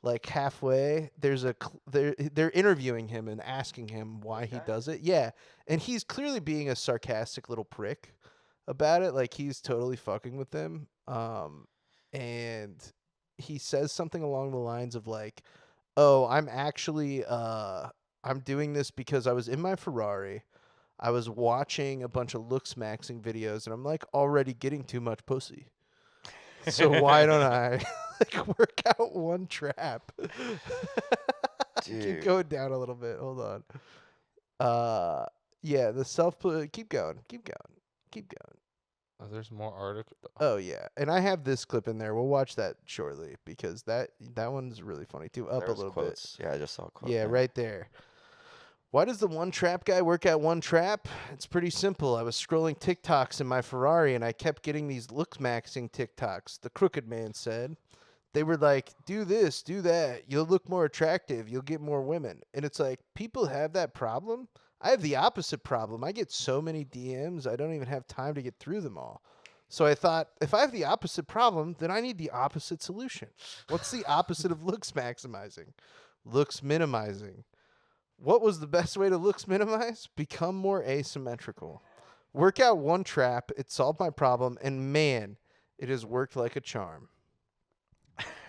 like halfway, they're interviewing him and asking him why he does it. Yeah, and he's clearly being a sarcastic little prick about it. Like he's totally fucking with them. And he says something along the lines of like, "Oh, I'm actually I'm doing this because I was in my Ferrari. I was watching a bunch of Looksmaxxing videos, and I'm like already getting too much pussy. So why don't I like work out one trap?" Keep going down a little bit. Hold on. Yeah, the keep going. Oh, there's more article. Oh yeah, and I have this clip in there. We'll watch that shortly because that one's really funny too. Up There's a little quotes. bit. Yeah, I just saw a quote. Yeah, there. right there. Why does the one trap guy work at one trap? It's pretty simple. I was scrolling TikToks in my Ferrari and I kept getting these Looksmaxxing TikToks. The Crooked Man said. They were like, do this, do that. You'll look more attractive. You'll get more women. And it's like, people have that problem. I have the opposite problem. I get so many DMs, I don't even have time to get through them all. So I thought, if I have the opposite problem, then I need the opposite solution. What's the opposite of looks maximizing? Looks minimizing. What was the best way to looks minimize? Become more asymmetrical. Work out one trap. It solved my problem. And man, it has worked like a charm.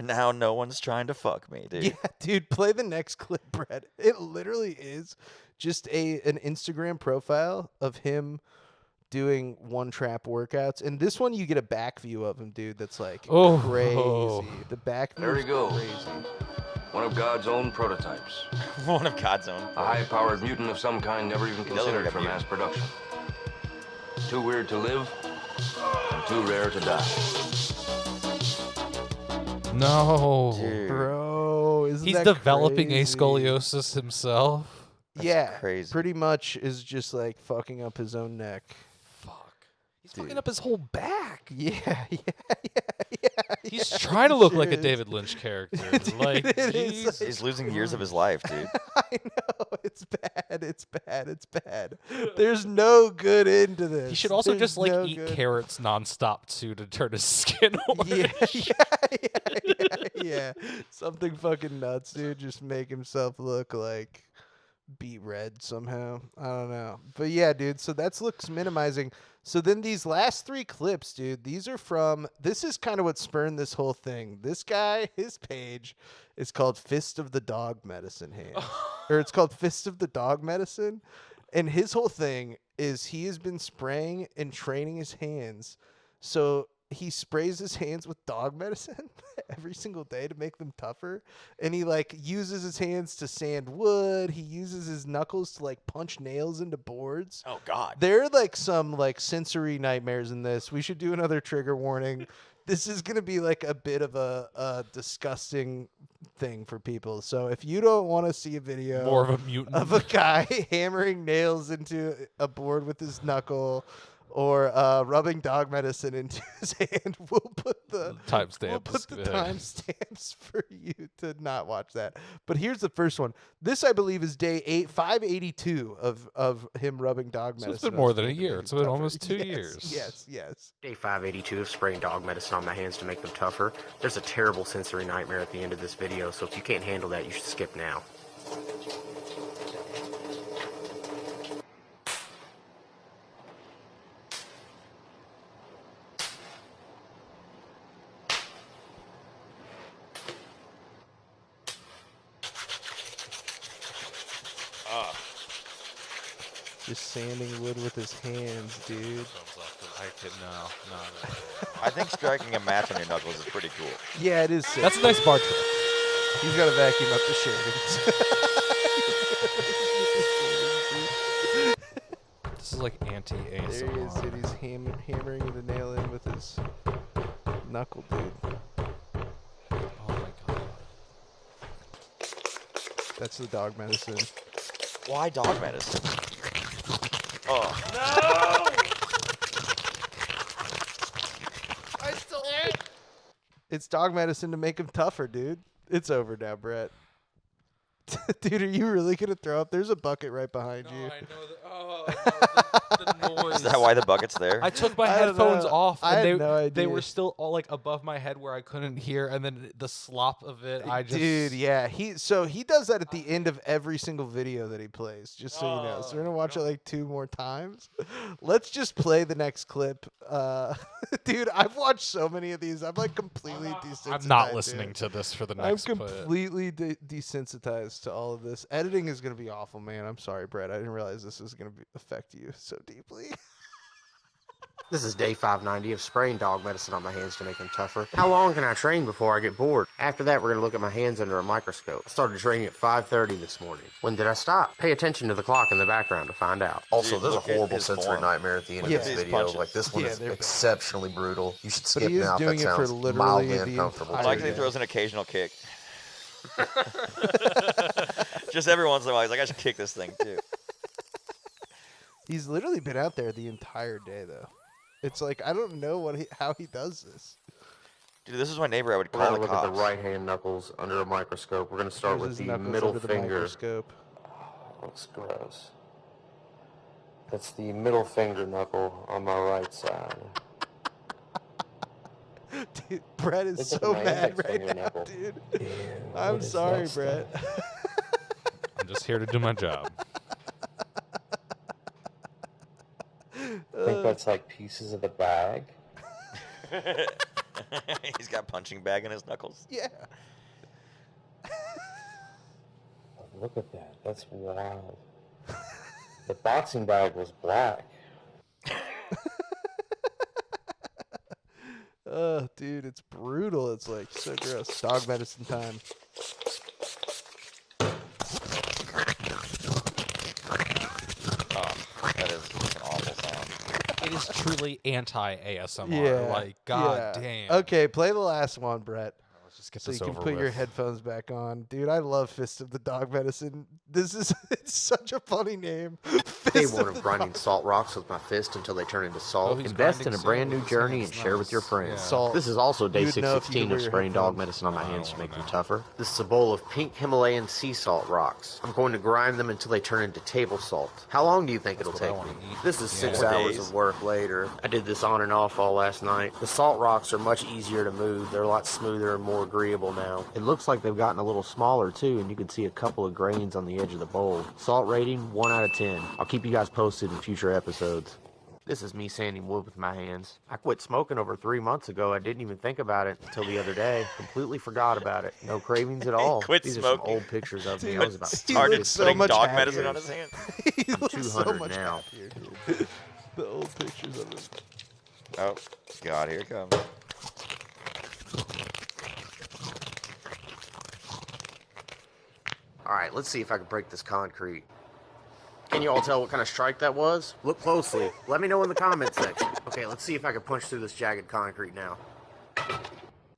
Now no one's trying to fuck me, dude. Yeah, dude, play the next clip, Brett. It literally is just an Instagram profile of him doing one trap workouts. And this one, you get a back view of him, dude. That's like Oh. crazy. The back view There is he goes. crazy. One of God's own prototypes. One of God's own. A high-powered mutant of some kind never even He doesn't considered look for like a mass production. Too weird to live, and too rare to die. No. Bro, isn't He's that developing crazy? a scoliosis himself. Yeah, crazy. pretty much is just like fucking up his own neck. He's fucking up his whole back. Yeah. He's trying to look like a David Lynch character. Like, it is, Jesus He's losing years of his life, dude. I know, it's bad. It's bad. It's bad. There's no good end to this. He should also There's just like no eat good. carrots nonstop too to turn his skin orange. Yeah. Something fucking nuts, dude. Just make himself look like beet red somehow. I don't know. But yeah, dude. So that's looks minimizing. So then these last 3 clips, dude, these are from, this is kind of what spurned this whole thing. This guy, his page is called FistOfTheDogMedicine Hand. Or it's called FistOfTheDogMedicine. And his whole thing is he has been spraying and training his hands. So he sprays his hands with dog medicine every single day to make them tougher. And he like uses his hands to sand wood. He uses his knuckles to like punch nails into boards. Oh God. There are like some like sensory nightmares in this. We should do another trigger warning. This is going to be like a bit of a disgusting thing for people. So if you don't want to see a video More of a mutant. of a guy hammering nails into a board with his knuckle or rubbing dog medicine into his hand, we'll put the timestamps. We'll put the Yeah. timestamps for you to not watch that. But here's the first one. This, I believe, is day 582 of him rubbing dog medicine. So it's been on more his than a hand to year. make It's him been tougher. almost 2 Yes, years. Yes. Day 582 of spraying dog medicine on my hands to make them tougher. There's a terrible sensory nightmare at the end of this video, so if you can't handle that, you should skip now. Just sanding wood with his hands, dude. I could no. I think striking a match on your knuckles is pretty cool. Yeah, it is sick. That's a nice bar trick. He's got to vacuum up the shavings. This is like There he is, dude. anti-ASMR. He's hammering the nail in with his knuckle, dude. Oh my god. That's the dog medicine. Why dog medicine? Oh. No! I still am. It's dog medicine to make him tougher, dude. It's over now, Brett. Dude, are you really going to throw up? There's a bucket right behind you. I know that. Oh, the noise. Is that why the bucket's there? I took my I don't headphones know. off, I and had no they idea. were still all like above my head where I couldn't hear, and then the slop of it. I just Dude, yeah. He does that at the end of every single video that he plays, just so you know. So we're going to watch it like 2 more times. Let's just play the next clip. Dude, I've watched so many of these. I'm like completely desensitized. I'm not to listening it. to this for the next. I'm completely desensitized to all of this. Editing is going to be awful, man. I'm sorry, Brett. I didn't realize this was going to affect you so deeply. This is day 590 of spraying dog medicine on my hands to make them tougher. How long can I train before I get bored? After that, we're going to look at my hands under a microscope. I started training at 5:30 this morning. When did I stop? Pay attention to the clock in the background to find out. Also, Dude, there's a look at horrible his sensory form. nightmare at the end Look of at this these video. punches. Like, this one Yeah, is they're bad. exceptionally brutal. You should skip he is now if doing that it for sounds literally mildly the uncomfortable. I entire like that he day. throws an occasional kick. Just every once in a while, he's like, I should kick this thing too. He's literally been out there the entire day, though. It's like, I don't know how he does this. Dude, this is my neighbor. I would We're call going the to look at cops. the right hand knuckles under a microscope. We're going to start There's with his the knuckles middle under the finger. microscope. Looks gross. That's the middle finger knuckle on my right side. Dude, Brett is Look at so my mad index right finger now, knuckle. dude. Ew, I'm what is sorry, that Brett. stuff? I'm just here to do my job. I think that's like pieces of the bag. He's got punching bag in his knuckles. Yeah. Look at that. That's wild. The boxing bag was black. Dude, it's brutal. It's like so gross. Dog medicine time. That is an awful sound. It is truly anti-ASMR. Yeah. Like, god yeah. damn. Okay, play the last one, Brett. Let's just get so this you can over put your with. headphones back on. Dude, I love Fist of the Dog Medicine. This is it's such a funny name. Day Fist one of of the grinding Dog- salt rocks with my fist until they turn into salt. he's Invest in grinding a brand new salt with his journey hands. and share with your Nice. friends. Yeah. Salt. This is also day You would know if you 616 could wear of your spraying dog headphones. medicine on my I hands don't to make them know. tougher. This is a bowl of pink Himalayan sea salt rocks. I'm going to grind them until they turn into table salt. How long do you think it'll what I take wanna me? eat. This is 6 4 hours days. of work later. I did this on and off all last night. The salt rocks are much easier to move. They're a lot smoother and more agreeable now. It looks like they've gotten a little smaller too, and you can see a couple of grains on the edge of the bowl. Salt rating 1 out of 10. I'll keep you guys posted in future episodes. This is me sanding wood with my hands. I quit smoking over 3 months ago. I didn't even think about it until the other day. Completely forgot about it. No cravings at all. Quit These are smoking. some old pictures of me. I was about Started so putting much dog happier. medicine on his hand. He I'm looks 200 much now. happier, dude. The old pictures of him. Oh, God, here it comes. All right, let's see if I can break this concrete. Can you all tell what kind of strike that was? Look closely. Let me know in the comment section. Okay, let's see if I can punch through this jagged concrete now.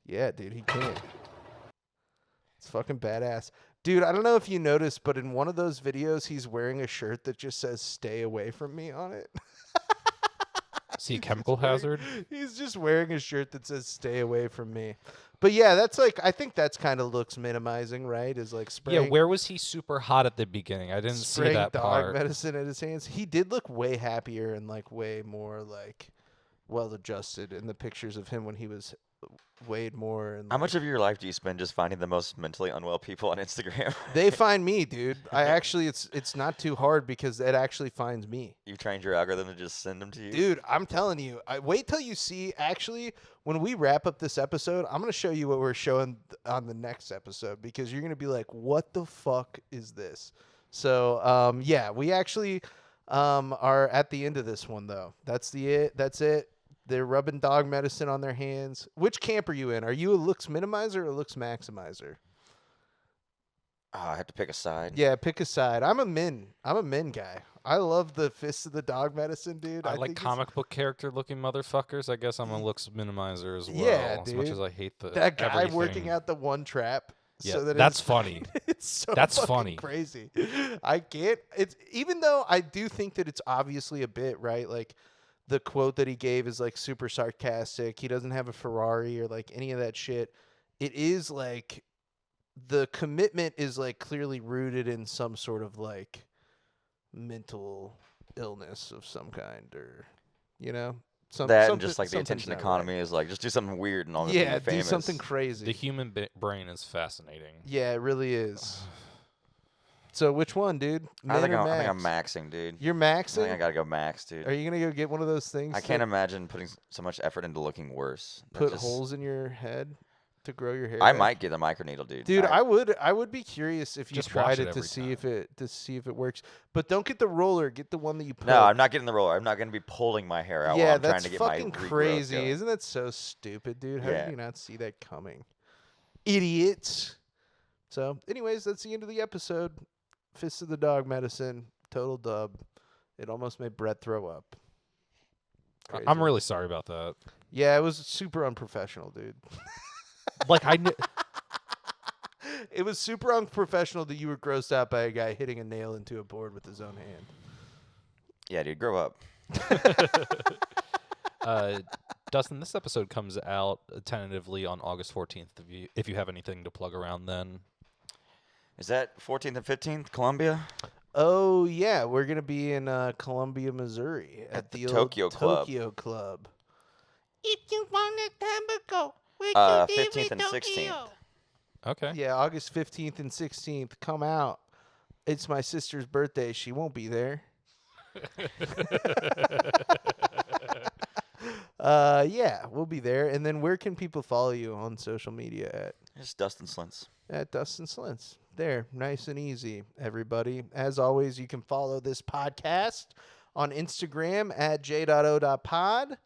Yeah, dude, he can. It's fucking badass. Dude, I don't know if you noticed, but in one of those videos, he's wearing a shirt that just says "Stay away from me" on it. See a chemical hazard? He's just wearing a shirt that says "Stay away from me." But yeah, that's like, I think that's kind of looks minimizing, right? Is like spraying. Yeah, where was he super hot at the beginning? I didn't see spraying that dog part. medicine in his hands. He did look way happier and like way more like well adjusted in the pictures of him when he was weighed more. And How much of your life do you spend just finding the most mentally unwell people on Instagram? they find me, dude. I actually, it's not too hard because it actually finds me. You've trained your algorithm to just send them to you? Dude, I'm telling you. Wait till you see. Actually, when we wrap up this episode, I'm gonna show you what we're showing on the next episode because you're gonna be like, "What the fuck is this?" So, yeah, we actually are at the end of this one though. That's it. They're rubbing dog medicine on their hands. Which camp are you in? Are you a looks minimizer or a looks maximizer? Oh, I have to pick a side. Yeah, pick a side. I'm a min guy. I love the Fist of the Dog Medicine, dude. I like think it's- comic book character looking motherfuckers. I guess I'm a looks minimizer as well. Yeah, as dude. much as I hate that guy everything. working out the one trap. Yeah, so that that's it's, funny. It's so That's fucking funny. crazy. I can't. It's even though I do think that it's obviously a bit right. Like the quote that he gave is like super sarcastic. He doesn't have a Ferrari or like any of that shit. It is like the commitment is like clearly rooted in some sort of like mental illness of some kind, or you know, That and just like the something's attention not economy right. is like just do something weird and all of a Yeah, sudden you're do famous. something crazy. The human brain is fascinating. Yeah, it really is. So which one, dude? I think Min or I'm max? maxing, dude. You're I maxing? think I gotta go max, dude. Are you gonna go get one of those things? I can't that imagine putting so much effort into looking worse. That put just- holes in your head to grow your hair. I back? might get a microneedle, dude. Dude, I would be curious if you Just tried watch it it to every see if it works. But don't get the roller. Get the one that you put. No, I'm not getting the roller. I'm not gonna be pulling my hair out Yeah, while I'm trying that's to get fucking my regrowth crazy. going. Isn't that so stupid, dude? How Yeah. did you not see that coming? Idiots. So, anyways, that's the end of the episode. Fist of the Dog Medicine, total dub. It almost made Brett throw up. I'm Crazy. really sorry about that. Yeah, it was super unprofessional, dude. Like I knew. It was super unprofessional that you were grossed out by a guy hitting a nail into a board with his own hand. Yeah, dude, grow up. Dustin, this episode comes out tentatively on August 14th. If you have anything to plug around then. Is that 14th and 15th, Columbia? Oh yeah, we're gonna be in Columbia, Missouri, at the old Tokyo Club. Tokyo Club. If you want a tobacco, 15th and 16th. Okay. Yeah, August 15th and 16th. Come out. It's my sister's birthday. She won't be there. Yeah, we'll be there. And then where can people follow you on social media at? It's Dustin Slentz. At Dustin Slentz. There, nice and easy, everybody. As always, you can follow this podcast on Instagram at J.O.Pod.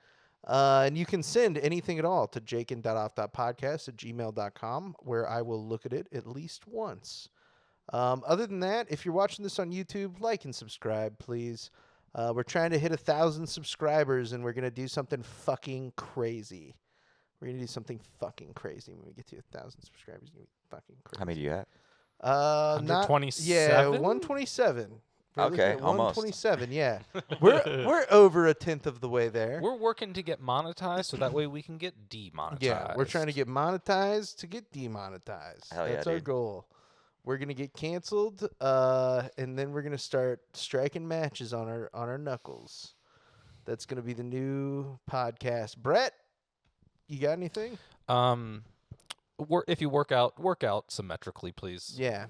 And you can send anything at all to Jakin.Off.Podcast at gmail.com, where I will look at it at least once. Other than that, if you're watching this on YouTube, like and subscribe, please. We're trying to hit 1,000 subscribers, and we're going to do something fucking crazy. We're going to do something fucking crazy when we get to 1,000 subscribers. It's going to be fucking crazy. How many do you have? 127? Yeah, 127. We're looking Okay, at almost. 127, yeah. We're over a tenth of the way there. We're working to get monetized so that way we can get demonetized. Yeah, we're trying to get monetized to get demonetized. Hell yeah, That's our dude. goal. We're gonna get canceled, and then we're gonna start striking matches on our knuckles. That's gonna be the new podcast. Brett, you got anything? If you work out symmetrically, please. Yeah,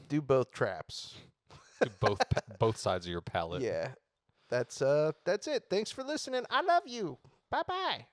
do both traps. Do both sides of your palate. Yeah, that's it. Thanks for listening. I love you. Bye bye.